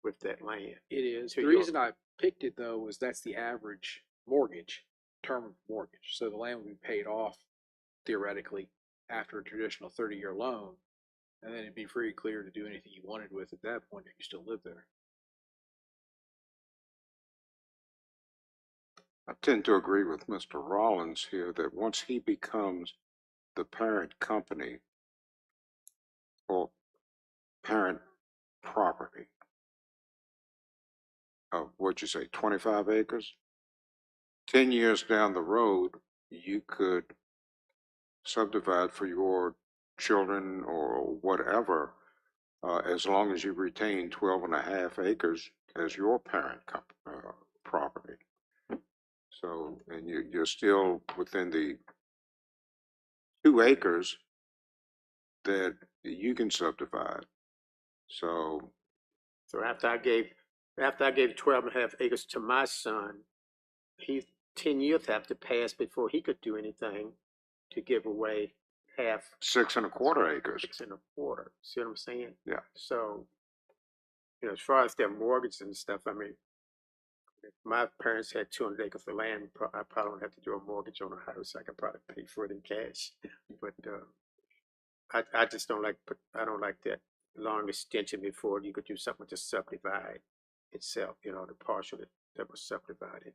with that land. It is. To The your- reason I picked it though was that's the average mortgage, term of mortgage. So the land would be paid off theoretically after a traditional 30-year loan. And then it'd be free clear to do anything you wanted with at that point if you still live there. I tend to agree with Mr. Rollins here that once he becomes the parent company or parent property of, what'd you say, 25 acres? 10 years down the road, you could subdivide for your children or whatever, as long as you retain 12.5 acres as your parent property. So, and you're still within the 2 acres that you can subdivide. So, So after I gave 12.5 acres to my son, 10 years have to pass before he could do anything to give away half 6.25 acres. 6.25. See what I'm saying? Yeah. So, as far as their mortgage and stuff, I mean, if my parents had 200 acres of land, I probably don't have to do a mortgage on a house. I could probably pay for it in cash. But I just don't like, I don't like that long extension before you could do something to subdivide. itself, you know, the parcel that was subdivided.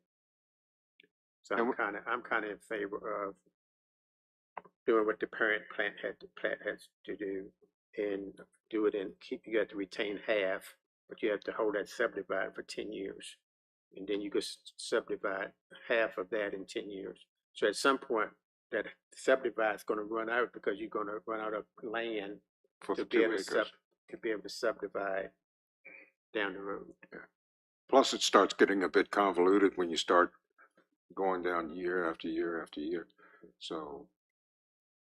So And I'm kind of in favor of doing what the parent plant has to do and do it and keep, you have to retain half, but you have to hold that subdivided for 10 years. And then you could subdivide half of that in 10 years. So at some point, that subdivide is going to run out because you're going to run out of land for to the be 2 able to acres. to be able to subdivide down the road. Plus, it starts getting a bit convoluted when you start going down year after year after year. So,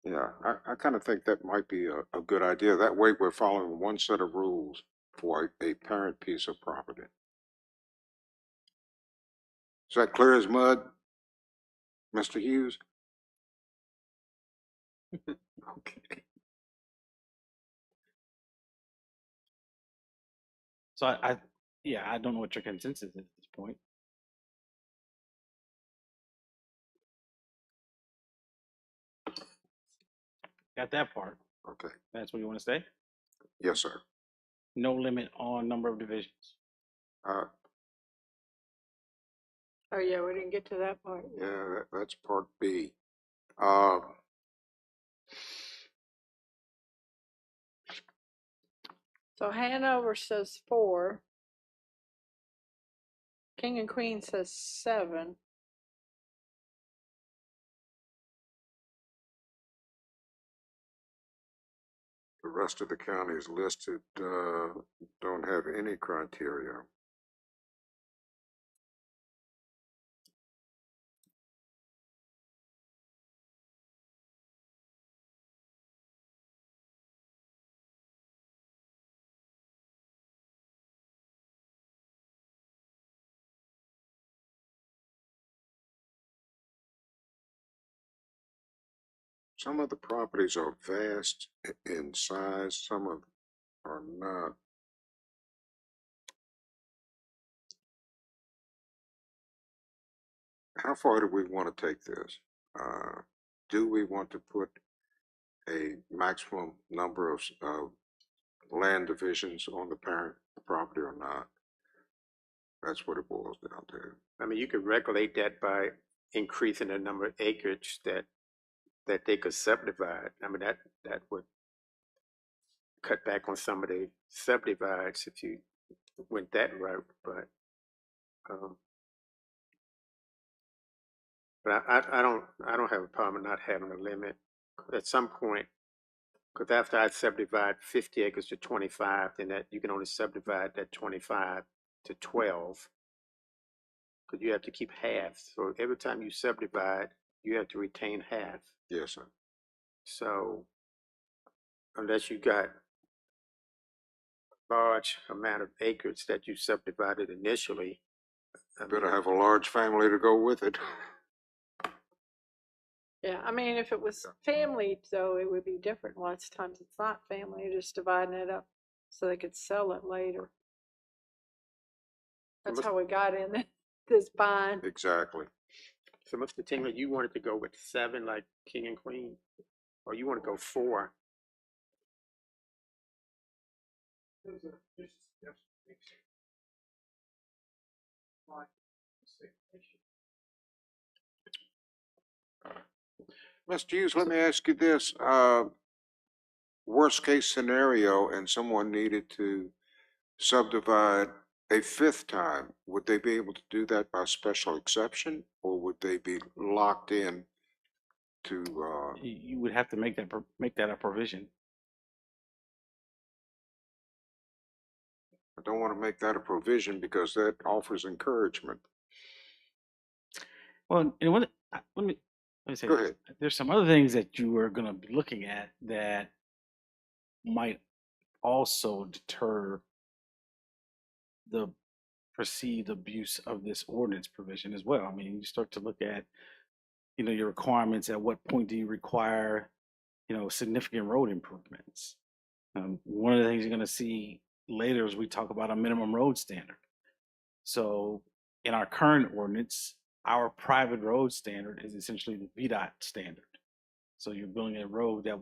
yeah, I kind of think that might be a good idea. That way, we're following one set of rules for a parent piece of property. Is that clear as mud, Mr. Hughes? Okay. So yeah, I don't know what your consensus is at this point. Got that part. Okay. That's what you want to say? Yes, sir. No limit on number of divisions. Uh, Oh, yeah, we didn't get to that part. yeah, that's part B. So Hanover says 4. King and Queen says 7. The rest of the counties listed don't have any criteria. Some of the properties are vast in size, some of are not. How far do we want to take this? Do we want to put a maximum number of land divisions on the parent property or not? That's what it boils down to. I mean, you could regulate that by increasing the number of acreage that they could subdivide. I mean, that would cut back on some of the subdivides if you went that route, but I don't have a problem not having a limit. At some point, because after I subdivide 50 acres to 25, then that you can only subdivide that 25 to 12, because you have to keep half. So every time you subdivide, you have to retain half. Yes, sir. So unless you got a large amount of acreage that you subdivided initially, I Better mean, have a large family to go with it. Yeah, I mean, if it was family, though, it would be different. Lots of times it's not family, you're just dividing it up so they could sell it later. That's how we got in this bind. Exactly. so Mr. Tingley, you wanted to go with 7 like King and Queen, or you want to go 4? Mr. Hughes, let me ask you this. Worst case scenario, and someone needed to subdivide a 5th time, would they be able to do that by special exception, or would they be locked in to, You would have to make that a provision. I don't want to make that a provision because that offers encouragement. Well, and let me say Go this. ahead. There's some other things that you are going to be looking at that might also deter the perceived abuse of this ordinance provision as well. I mean, you start to look at, your requirements. At what point do you require, significant road improvements? One of the things you're going to see later is we talk about a minimum road standard. So in our current ordinance, our private road standard is essentially the VDOT standard. So you're building a road that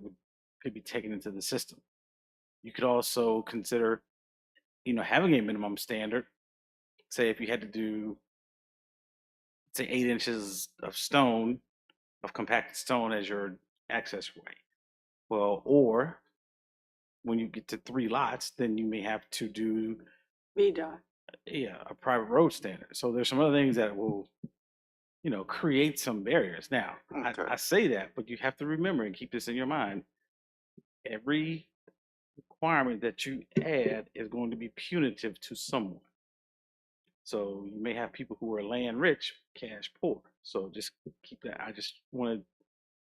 could be taken into the system. You could also consider, having a minimum standard say if you had to do, say 8 inches of stone, of compacted stone as your access way. Well, or when you get to 3 lots, then you may have to do VDOT. a private road standard. So there's some other things that will, create some barriers. Now, Okay. I say that, but you have to remember and keep this in your mind. Every requirement that you add is going to be punitive to someone. So you may have people who are land rich, cash poor. So just keep that. I just want to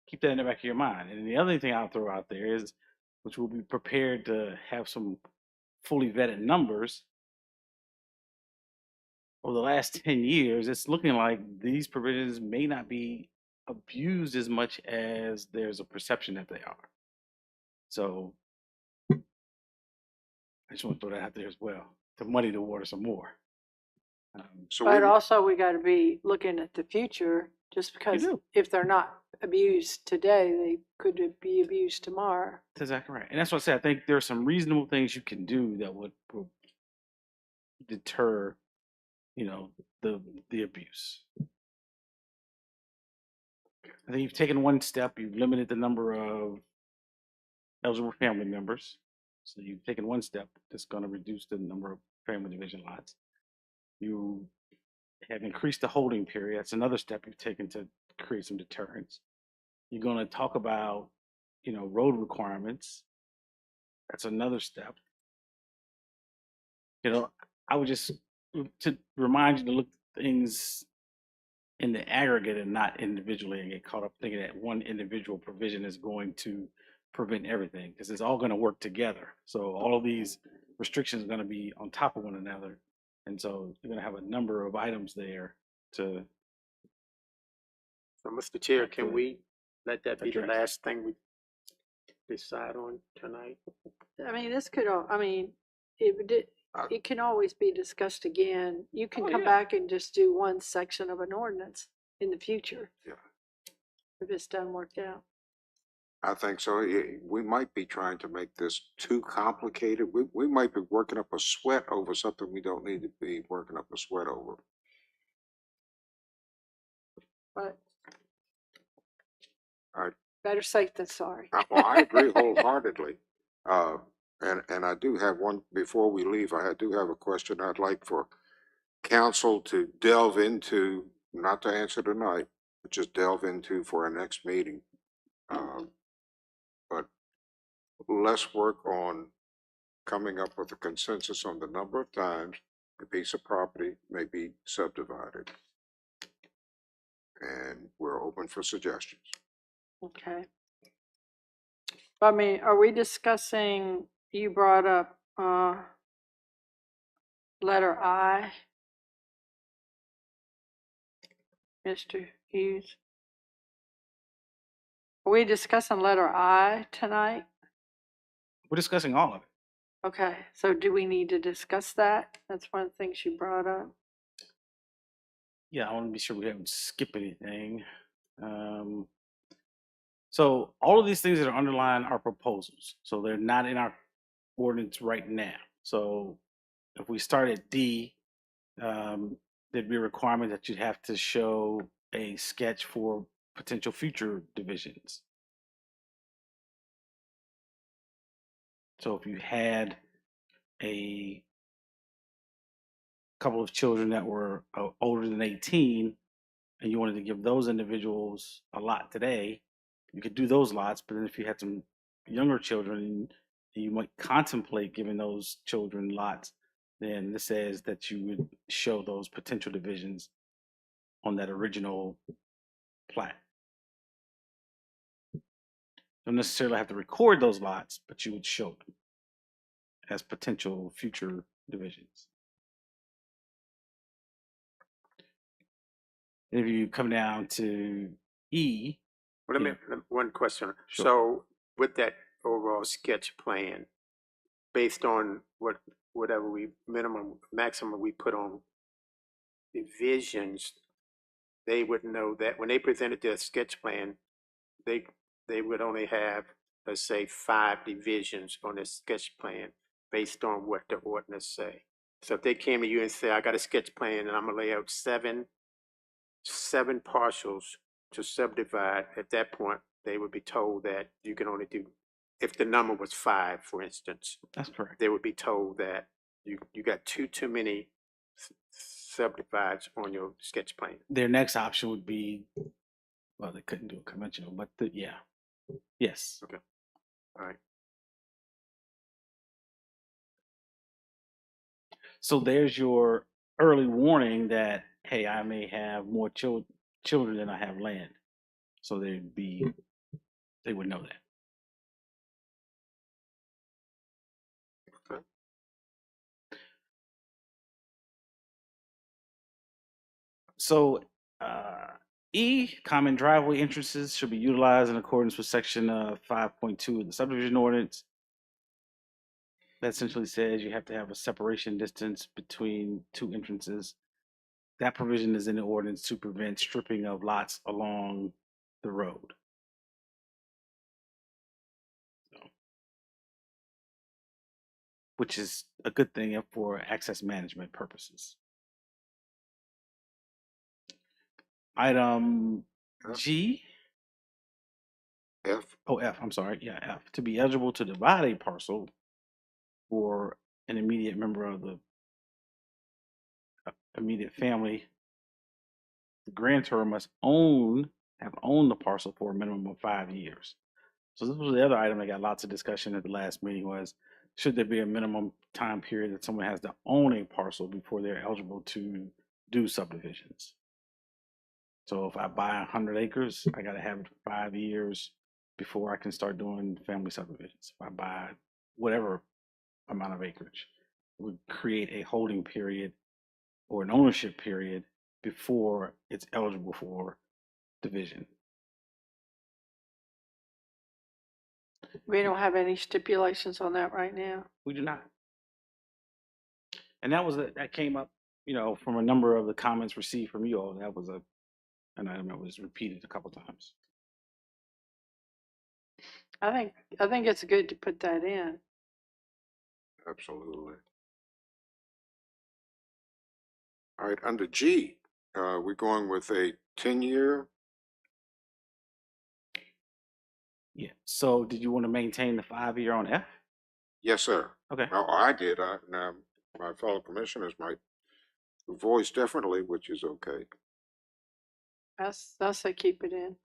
keep that in the back of your mind. And the other thing I'll throw out there is, which we'll be prepared to have some fully vetted numbers. Over the last 10 years, it's looking like these provisions may not be abused as much as there's a perception that they are. So I just want to throw that out there as well to muddy the water some more. So But we, also we got to be looking at the future, just because do. if they're not abused today, they could be abused tomorrow. That's exactly right. And that's what I said. I think there are some reasonable things you can do that would deter, the abuse. I think you've taken one step. You've limited the number of eligible family members. So you've taken one step that's going to reduce the number of family division lots. You have increased the holding period. That's another step you've taken to create some deterrence. You're going to talk about, road requirements. That's another step. I would just to remind you to look at things in the aggregate and not individually and get caught up thinking that one individual provision is going to prevent everything, because it's all going to work together. So all of these restrictions are going to be on top of one another. And so you're going to have a number of items there to So, Mr. Chair, have can to we let that be the address. last thing we decide on tonight? I mean, this could, it can always be discussed again. You can Oh, come yeah. back and just do one section of an ordinance in the future. Yeah. If it's done worked out. I think so. We might be trying to make this too complicated. We might be working up a sweat over something we don't need to be working up a sweat over. But All right. better safe than sorry. Well, I agree wholeheartedly. And I do have one, before we leave, I do have a question I'd like for council to delve into, not to answer tonight, but just delve into for our next meeting. But let's work on coming up with a consensus on the number of times a piece of property may be subdivided. And we're open for suggestions. Okay. I mean, are we discussing, you brought up, letter I, Mr. Hughes? Are we discussing letter I tonight? We're discussing all of it. Okay, so do we need to discuss that? That's one of the things you brought up. Yeah, I want to be sure we haven't skipped anything. So all of these things that are underlined are proposals. So they're not in our ordinance right now. So if we start at D, there'd be a requirement that you'd have to show a sketch for potential future divisions. So if you had a couple of children that were older than 18 and you wanted to give those individuals a lot today, you could do those lots. But then if you had some younger children, you might contemplate giving those children lots, then this says that you would show those potential divisions on that original plat. You don't necessarily have to record those lots, but you would show them as potential future divisions. If you come down to E, Well, Yeah. one question. Sure. So with that overall sketch plan, based on whatever maximum we put on divisions, they would know that when they presented their sketch plan, they would only have, let's say, 5 divisions on their sketch plan based on what the ordinance say. So if they came to you and said, I got a sketch plan and I'm gonna lay out seven parcels to subdivide, at that point, they would be told that you can only do, if the number was 5, for instance, That's correct. they would be told that you got too many subdivides on your sketch plan. Their next option would be, well, they couldn't do a conventional, but yeah, yes. Okay. All right. So there's your early warning that, hey, I may have more children than I have land. So they would know that. Okay. So E, common driveway entrances should be utilized in accordance with section 5.2 of the subdivision ordinance. That essentially says you have to have a separation distance between two entrances. That provision is in the ordinance to prevent stripping of lots along the road. Which is a good thing for access management purposes. Item G, F, F, I'm sorry, yeah, F, to be eligible to divide a parcel for an immediate member of the immediate family, the grantor must have owned the parcel for a minimum of 5 years. So this was the other item that got lots of discussion at the last meeting was, should there be a minimum time period that someone has to own a parcel before they're eligible to do subdivisions? So if I buy 100 acres, I got to have it for 5 years before I can start doing family subdivisions. If I buy whatever amount of acreage, it would create a holding period or an ownership period before it's eligible for division. We don't have any stipulations on that right now. We do not. And that came up, from a number of the comments received from you all. That was an item that was repeated a couple times. I think it's good to put that in. absolutely. All right, under G, we're going with a 10-year. Yeah. So did you want to maintain the 5-year on F? Yes, sir. Okay. Well, I did. Now, my fellow commissioners might voice differently, which is okay. I say keep it in.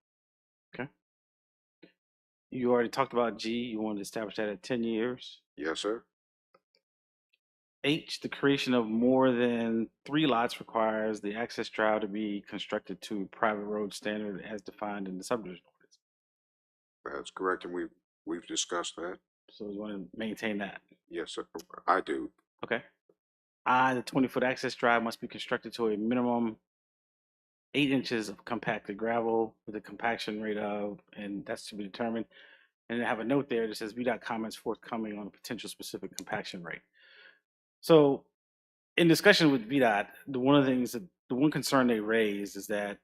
You already talked about G. You wanted to establish that at 10 years. Yes, sir. H, the creation of more than 3 lots requires the access drive to be constructed to private road standard as defined in the subdivision ordinance. That's correct, and we've discussed that. So we want to maintain that. Yes, sir. I do. Okay. I, the 20-foot access drive must be constructed to a minimum 8 inches of compacted gravel with a compaction rate of, and that's to be determined. And I have a note there that says VDOT comments forthcoming on a potential specific compaction rate. So in discussion with VDOT, the one concern they raised is that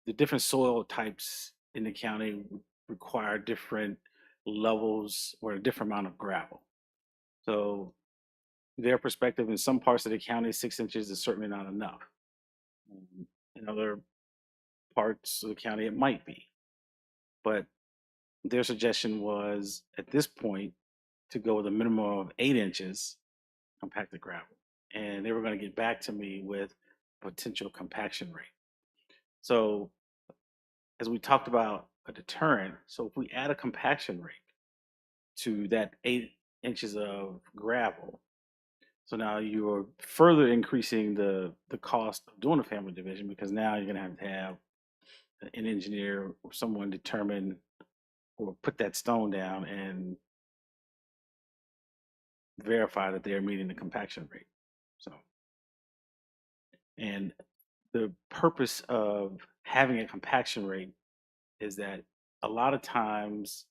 the different soil types in the county require different levels or a different amount of gravel. So their perspective, in some parts of the county, 6 inches is certainly not enough. In other parts of the county, it might be. But their suggestion was, at this point, to go with a minimum of 8 inches compacted gravel. And they were going to get back to me with potential compaction rate. So as we talked about a deterrent, so if we add a compaction rate to that 8 inches of gravel, so now you're further increasing the cost of doing a family division, because now you're going to have an engineer or someone determine or put that stone down and verify that they're meeting the compaction rate. So, and the purpose of having a compaction rate is that a lot of times,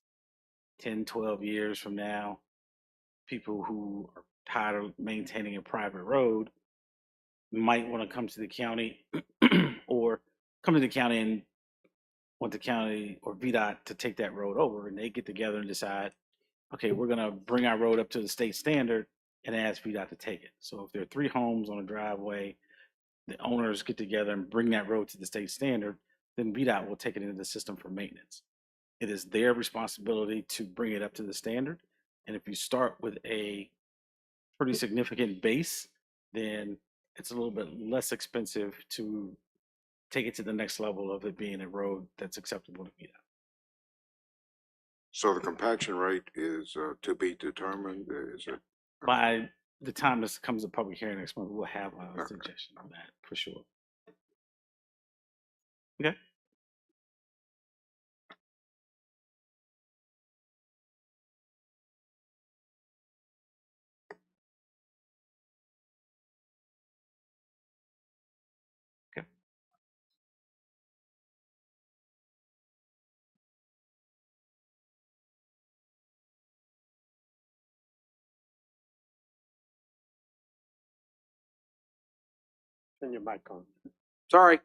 10, 12 years from now, people who are tired of maintaining a private road might want to come to the county or come to the county and want the county or VDOT to take that road over, and they get together and decide, okay, we're going to bring our road up to the state standard, and ask VDOT to take it. So if there are 3 homes on a driveway, the owners get together and bring that road to the state standard, then VDOT will take it into the system for maintenance. It is their responsibility to bring it up to the standard. And if you start with a pretty significant base, then it's a little bit less expensive to take it to the next level of it being a road that's acceptable to VDOT. So the compaction rate is to be determined, is it? By the time this comes to public hearing next month, we'll have a Okay. suggestion on that for sure. Okay. Okay. Turn your mic on. Sorry.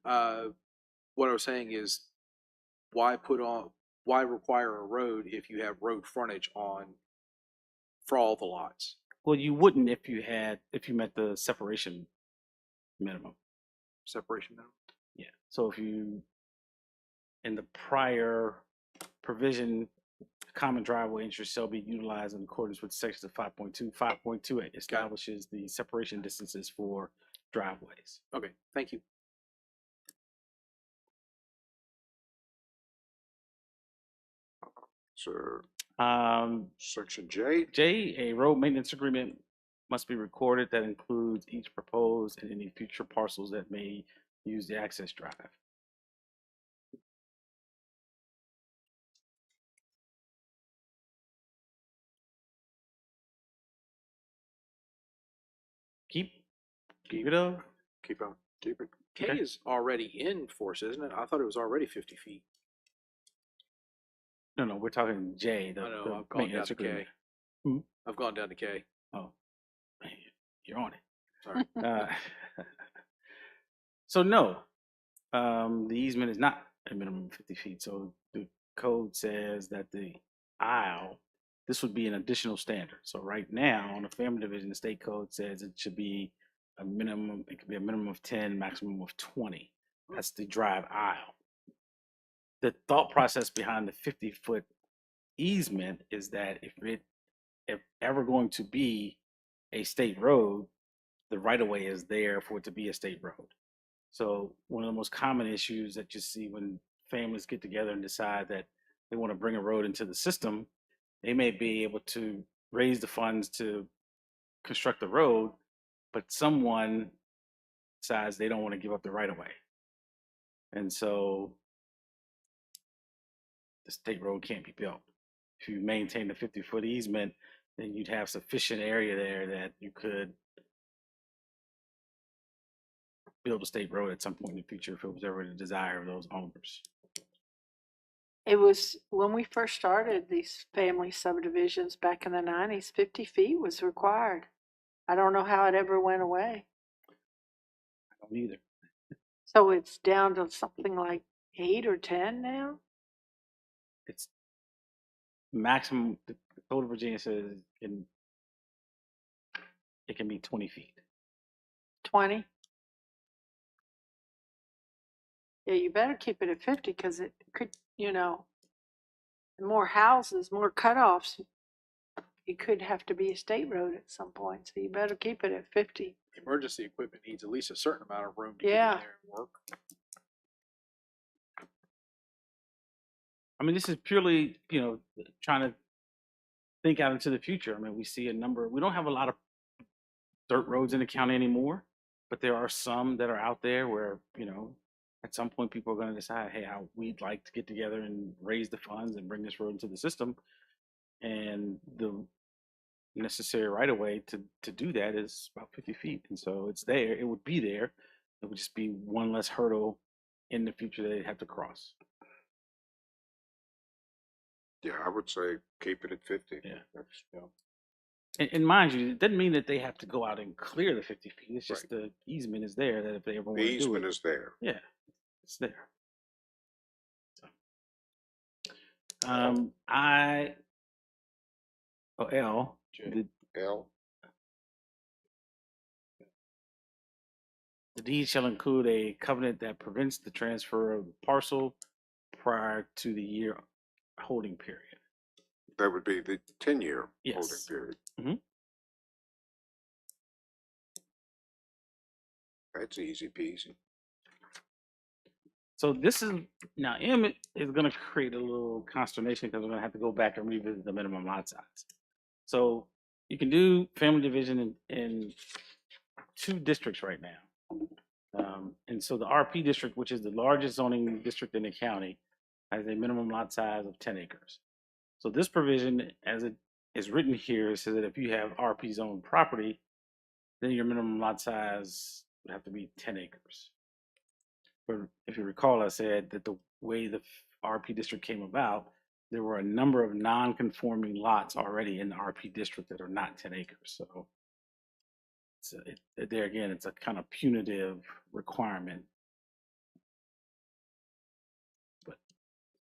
What I was saying is, why require a road if you have road frontage for all the lots? Well, you wouldn't if you met the separation minimum. Separation minimum? Yeah. So if you, in the prior provision, common driveway interest shall be utilized in accordance with sections of 5.2. 5.2 establishes the separation distances for driveways. Okay, thank you. So Section section J, J, a road maintenance agreement must be recorded that includes each proposed and any future parcels that may use the access drive. Keep it up. Keep on. keep it. K Okay. is already in force, isn't it? I thought it was already 50 feet. No, we're talking J, the, I know, the I've gone down maintenance to agreement. K. I've gone down to K. Oh, man, you're on it. Sorry. So no, the easement is not a minimum of 50 feet. So the code says that the aisle, this would be an additional standard. So right now on the family division, the state code says it should be a minimum, it could be a minimum of 10, maximum of 20. That's the drive aisle. The thought process behind the 50-foot easement is that if ever going to be a state road, the right of way is there for it to be a state road. So one of the most common issues that you see when families get together and decide that they want to bring a road into the system, they may be able to raise the funds to construct the road, but someone decides they don't want to give up the right of way. And so the state road can't be built. If you maintain the 50-foot easement, then you'd have sufficient area there that you could build a state road at some point in the future if it was ever the desire of those owners. It was when we first started these family subdivisions back in the 90s, 50 feet was required. I don't know how it ever went away. I don't either. So it's down to something like 8 or 10 now? It's maximum, the Code of Virginia says it can be 20 feet. 20? Yeah, you better keep it at 50 because it could, more houses, more cutoffs. It could have to be a state road at some point, so you better keep it at 50. Emergency equipment needs at least a certain amount of room to get in Yeah. there and work. I mean, this is purely, trying to think out into the future. I mean, we don't have a lot of dirt roads in the county anymore, but there are some that are out there where, at some point people are going to decide, hey, we'd like to get together and raise the funds and bring this road into the system. And the necessary right of way to do that is about 50 feet. And so it's there, it would be there. It would just be one less hurdle in the future that they'd have to cross. Yeah, I would say keep it at 50. Yeah. That's, And mind you, it doesn't mean that they have to go out and clear the 50 feet. It's just the easement is there that if they ever want the to do easement it, is there. yeah, it's there. So, L, J. did, L, The deed shall include a covenant that prevents the transfer of the parcel prior to the year holding period. That would be the 10-year holding Yes. period. Mhm. That's easy peasy. So this is now M is going to create a little consternation because we're going to have to go back and revisit the minimum lot size. So you can do family division in 2 districts right now. And so the RP district, which is the largest zoning district in the county, has a minimum lot size of 10 acres. So this provision, as it is written here, says that if you have RP zone property, then your minimum lot size would have to be 10 acres. But if you recall, I said that the way the RP district came about, there were a number of non-conforming lots already in the RP district that are not 10 acres. So there again, it's a kind of punitive requirement. But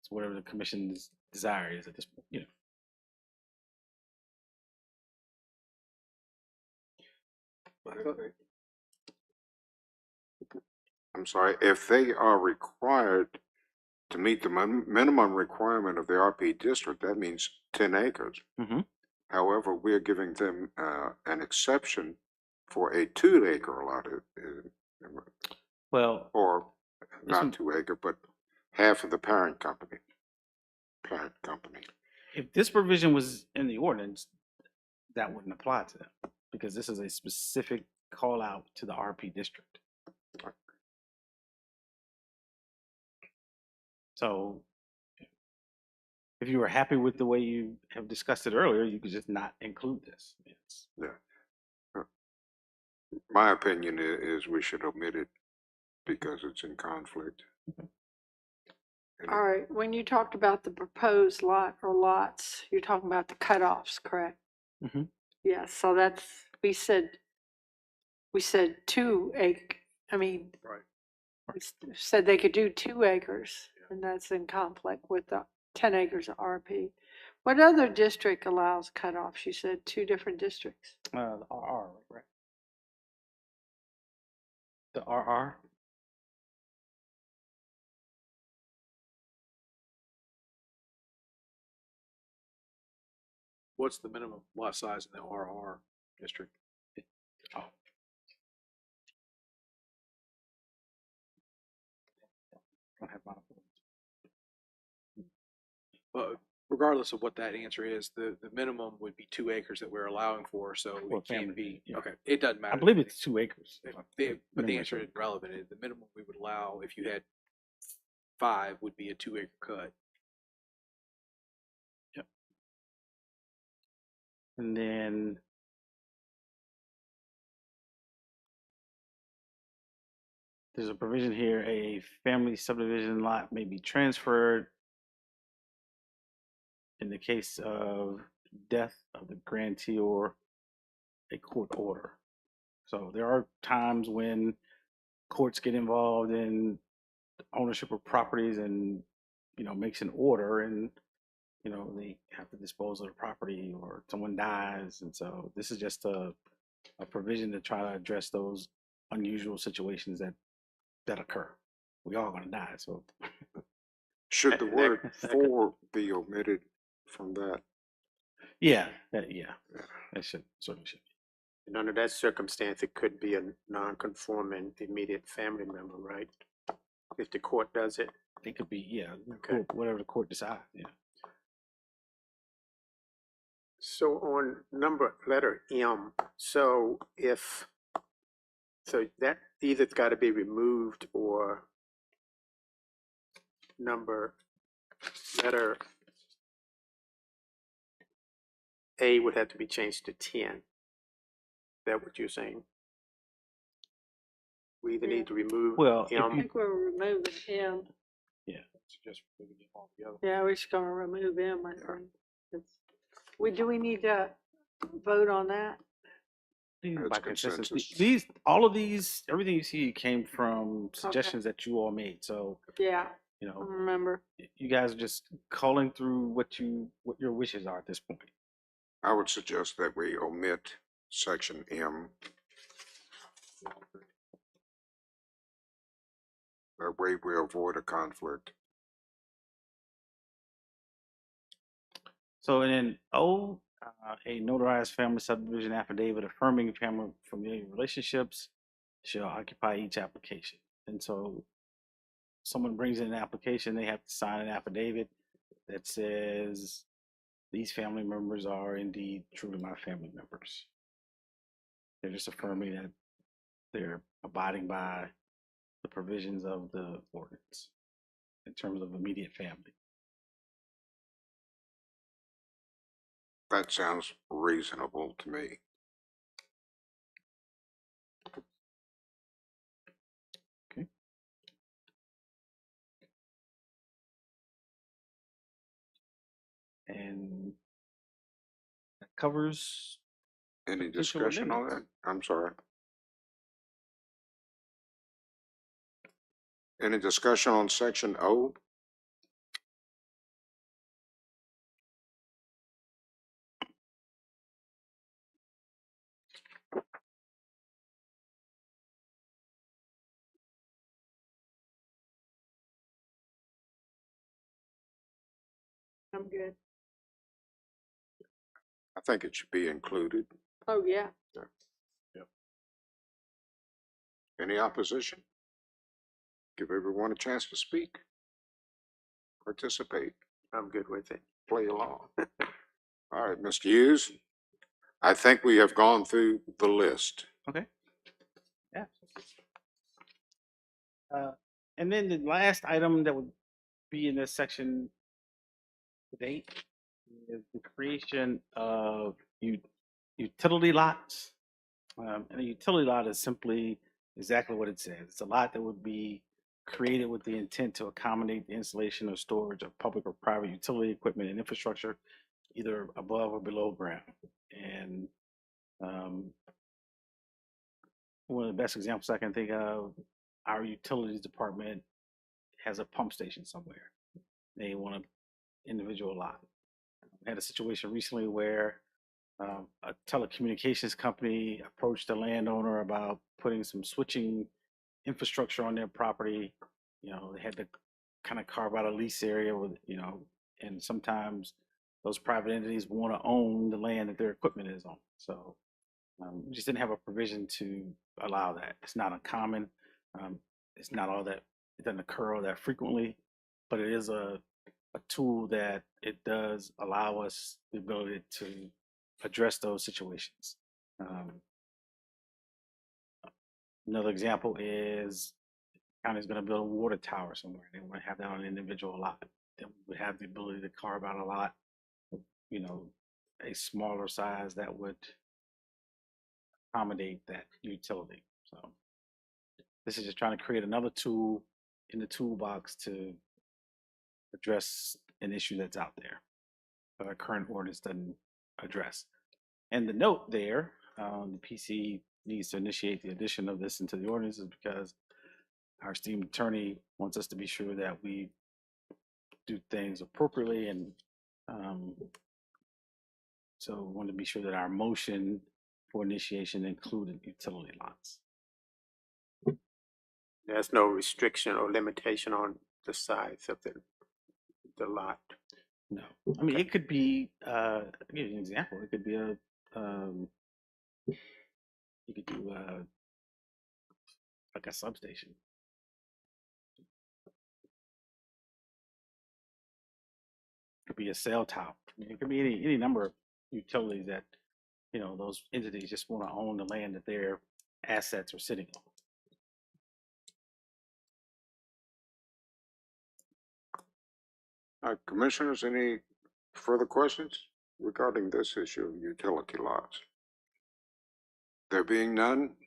it's whatever the commission's desire is at this point, you know. I'm sorry, if they are required to meet the minimum requirement of the RP district, that means 10 acres. Mhm. However, we're giving them an exception for a 2-acre lot, Well, or one- not 2-acre, but half of the parent company. if this provision was in the ordinance, that wouldn't apply to them because this is a specific call out to the RP district. So if you were happy with the way you have discussed it earlier, you could just not include this. My opinion is we should omit it because it's in conflict. And All right, when you talked about the proposed lot or lots, you're talking about the cutoffs, correct? Mhm. Yeah, so that's, we said 2 acre, I mean. Right. Said they could do 2 acres, and that's in conflict with the 10 acres of RP. What other district allows cutoffs? You said 2 different districts. The RR, right? The RR. What's the minimum lot size in the RR district? Oh. Don't have my- Regardless of what that answer is, the minimum would be 2 acres that we're allowing for, so For it can't family, be, yeah. okay, it doesn't matter. I believe it's 2 acres. But the Minimum answer acre. is relevant. The minimum we would allow if you had 5 would be a 2-acre cut. And then there's a provision here, a family subdivision lot may be transferred in the case of death of the grantee or a court order. So there are times when courts get involved in ownership of properties and, you know, makes an order and, you know, they have to dispose of the property or someone dies. And so this is just a provision to try to address those unusual situations that occur. We all gonna die, so. should the word "for" be omitted from that? Yeah, that should certainly should. And under that circumstance, it could be a non-conforming immediate family member, right? If the court does it. It could be, Okay. whatever the court decides, So on letter M, so that either's got to be removed or letter A would have to be changed to 10. Is that what you're saying? We either need to remove Well, if I M. think we're removing M. Just moving it all together. Yeah, we're just gonna remove M, I think. Do we need to vote on that? By That's consensus. consensus. All of these, everything you see came from suggestions that you all made. So, Yeah, you I know, remember. you guys are just calling through what your wishes are at this point. I would suggest that we omit section M. That way we avoid a conflict. So in O, a notarized family subdivision affidavit affirming family familiar relationships shall occupy each application. And so someone brings in an application, they have to sign an affidavit that says these family members are indeed truly my family members. They're just affirming that they're abiding by the provisions of the ordinance in terms of immediate family. That sounds reasonable to me. Okay. And that covers Any potential discussion on that? amendments. I'm sorry. Any discussion on section O? I'm good. I think it should be included. Oh, yeah. Any opposition? Give everyone a chance to speak. Participate, I'm good with it. play along. All right, Mr. Hughes, I think we have gone through the list. Okay. Yeah. And then the last item that would be in this section today is the creation of utility lots. And a utility lot is simply exactly what it says. It's a lot that would be created with the intent to accommodate the installation or storage of public or private utility equipment and infrastructure, either above or below ground. And one of the best examples I can think of, our utilities department has a pump station somewhere. They want an individual lot. I had a situation recently where a telecommunications company approached the landowner about putting some switching infrastructure on their property. You know, they had to kind of carve out a lease area with, you know, and sometimes those private entities want to own the land that their equipment is on. So we just didn't have a provision to allow that. It's not uncommon. It's not all that, it doesn't occur all that frequently, but it is a tool that it does allow us the ability to address those situations. Another example is county's going to build a water tower somewhere. They want to have that on an individual lot. Then we would have the ability to carve out a lot, you know, a smaller size that would accommodate that utility. So this is just trying to create another tool in the toolbox to address an issue that's out there that our current ordinance doesn't address. And the note there, the PC needs to initiate the addition of this into the ordinances because our esteemed attorney wants us to be sure that we do things appropriately, and so we want to be sure that our motion for initiation included utility lots. There's no restriction or limitation on the size of the lot. No, I mean, it could be, I'll give you an example. It could be you could do like a substation. It could be a cell tower. I mean, it could be any number of utilities that, you know, those entities just want to own the land that their assets are sitting on. Commissioners, any further questions regarding this issue of utility lots? There being none,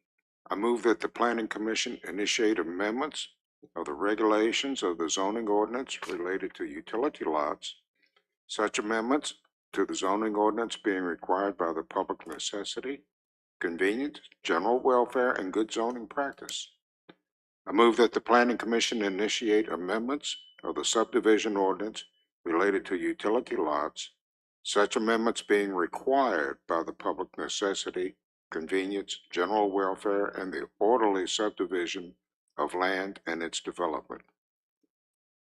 I move that the Planning Commission initiate amendments of the regulations of the zoning ordinance related to utility lots. Such amendments to the zoning ordinance being required by the public necessity, convenience, general welfare, and good zoning practice. I move that the Planning Commission initiate amendments of the subdivision ordinance related to utility lots, such amendments being required by the public necessity, convenience, general welfare, and the orderly subdivision of land and its development.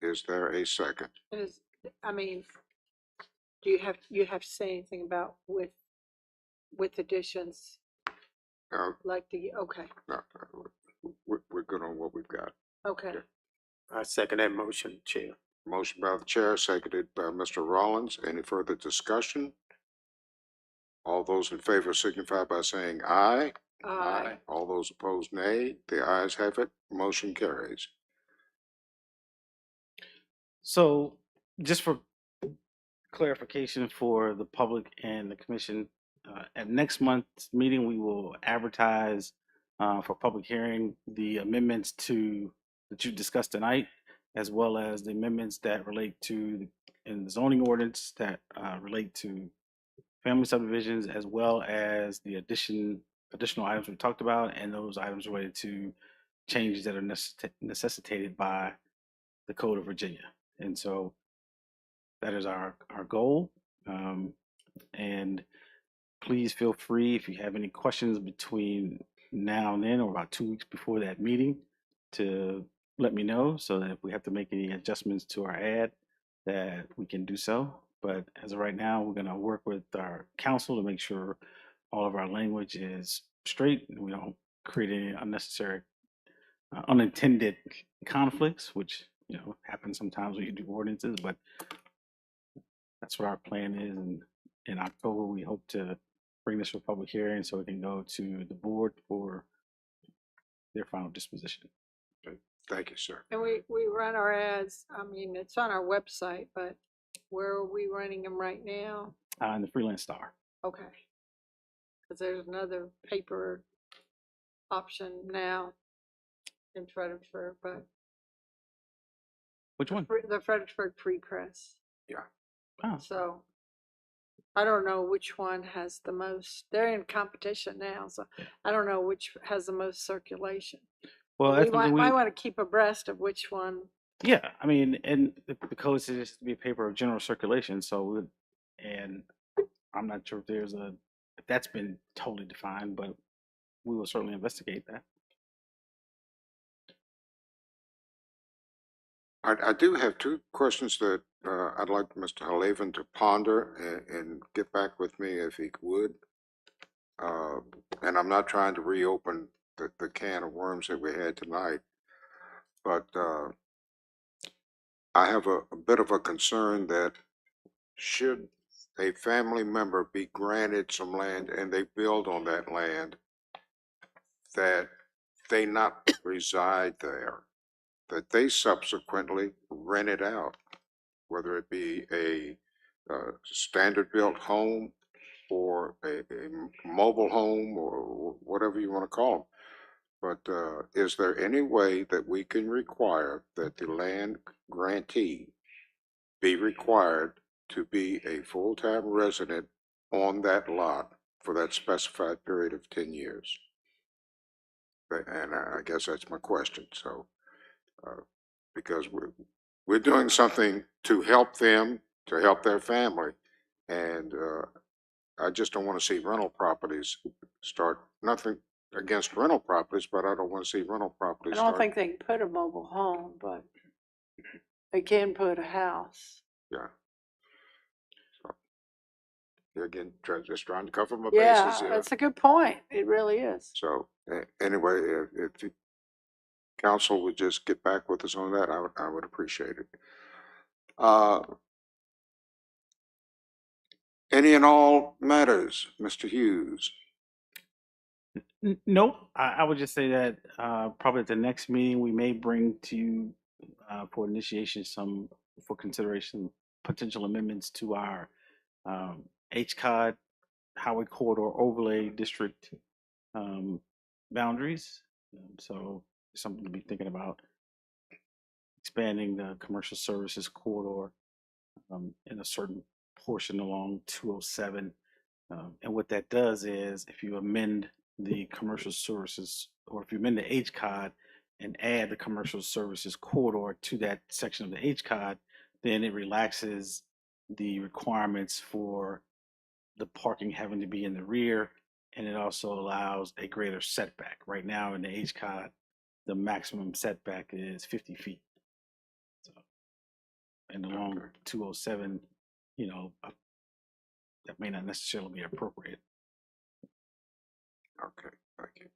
Is there a second? Is, I mean, do you have to say anything about with additions, No, like okay, no, we're good on what we've got. okay. I second that motion, Chair. Motion by the chair, seconded by Mr. Rollins. Any further discussion? All those in favor signify by saying aye. Aye. All those opposed, nay. The ayes have it. Motion carries. So just for clarification for the public and the commission, at next month's meeting, we will advertise for public hearing the amendments that you discussed tonight, as well as the amendments that relate to in the zoning ordinance that relate to family subdivisions, as well as the additional items we talked about, and those items related to changes that are necessitated by the Code of Virginia. And so that is our goal. And please feel free, if you have any questions between now and then, or about 2 weeks before that meeting, to let me know, so that if we have to make any adjustments to our ad, that we can do so. But as of right now, we're gonna work with our council to make sure all of our language is straight and we don't create any unnecessary, unintended conflicts, which, you know, happens sometimes when you do ordinances, but that's what our plan is. And in October, we hope to bring this to a public hearing so it can go to the board for their final disposition. Thank you, sir. And we run our ads, I mean, it's on our website, but where are we running them right now? And the Freelance Star. Okay. Because there's another paper option now in Fredericksburg, but Which one? the Fredericksburg Free Press. Oh, So I don't know which one has the most, they're in competition now, so I don't know which has the most circulation. well, We that's something might want to keep abreast of which one. yeah, I mean, and the code says it's to be a paper of general circulation. So, and I'm not sure if that's been totally defined, but we will certainly investigate that. I do have two questions that I'd like Mr. Halavin to ponder and get back with me if he would. And I'm not trying to reopen the can of worms that we had tonight, but I have a bit of a concern that should a family member be granted some land and they build on that land, that they not reside there, that they subsequently rent it out, whether it be a standard built home or a mobile home or whatever you want to call them. But is there any way that we can require that the land grantee be required to be a full-time resident on that lot for that specified period of 10 years? And I guess that's my question. So, because we're doing something to help them, to help their family, and I just don't want to see rental properties start. Nothing against rental properties, but I don't want to see rental I properties don't start. think they can put a mobile home, but they can put a house. Yeah. So, here again, just trying to cover my Yeah, bases here. that's a good point. It really is. So anyway, if the council would just get back with us on that, I would appreciate it. Any and all matters, Mr. Hughes? Nope. I would just say that probably at the next meeting, we may bring to you for initiation for consideration, potential amendments to our HCOD Highway Corridor Overlay District boundaries. So something to be thinking about, expanding the commercial services corridor in a certain portion along 207. And what that does is, if you amend the commercial services, or if you amend the HCOD and add the commercial services corridor to that section of the HCOD, then it relaxes the requirements for the parking having to be in the rear, and it also allows a greater setback. Right now in the HCOD, the maximum setback is 50 feet. So, and along Okay. 207, you know, that may not necessarily be appropriate. Okay, thank you.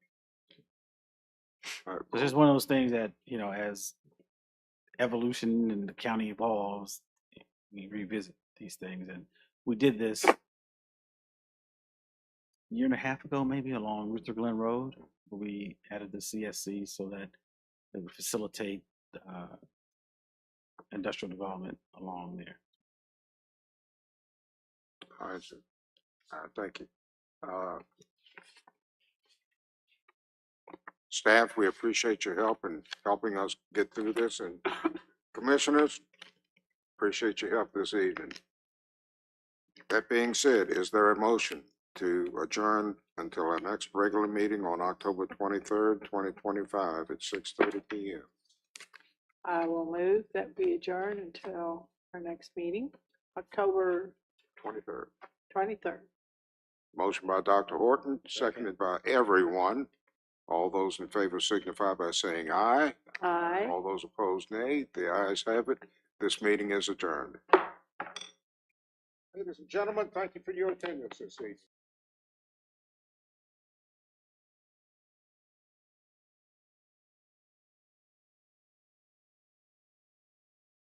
All right, So it's just one of those things that, you know, as evolution in the county evolves, we revisit these things. And we did this a year and a half ago, maybe along Ruther Glen Road, where we added the CSC so that it would facilitate industrial development along there. all right, sir. Thank you. Staff, we appreciate your help in helping us get through this, and commissioners, appreciate your help this evening. That being said, is there a motion to adjourn until our next regular meeting on October 23rd, 2025 at 6:30 p.m.? I will move that we adjourn until our next meeting, October 23rd. 23rd. Motion by Dr. Horton, seconded by everyone. All those in favor signify by saying aye. Aye. All those opposed, nay. The ayes have it. This meeting is adjourned. Ladies and gentlemen, thank you for your attendance this evening.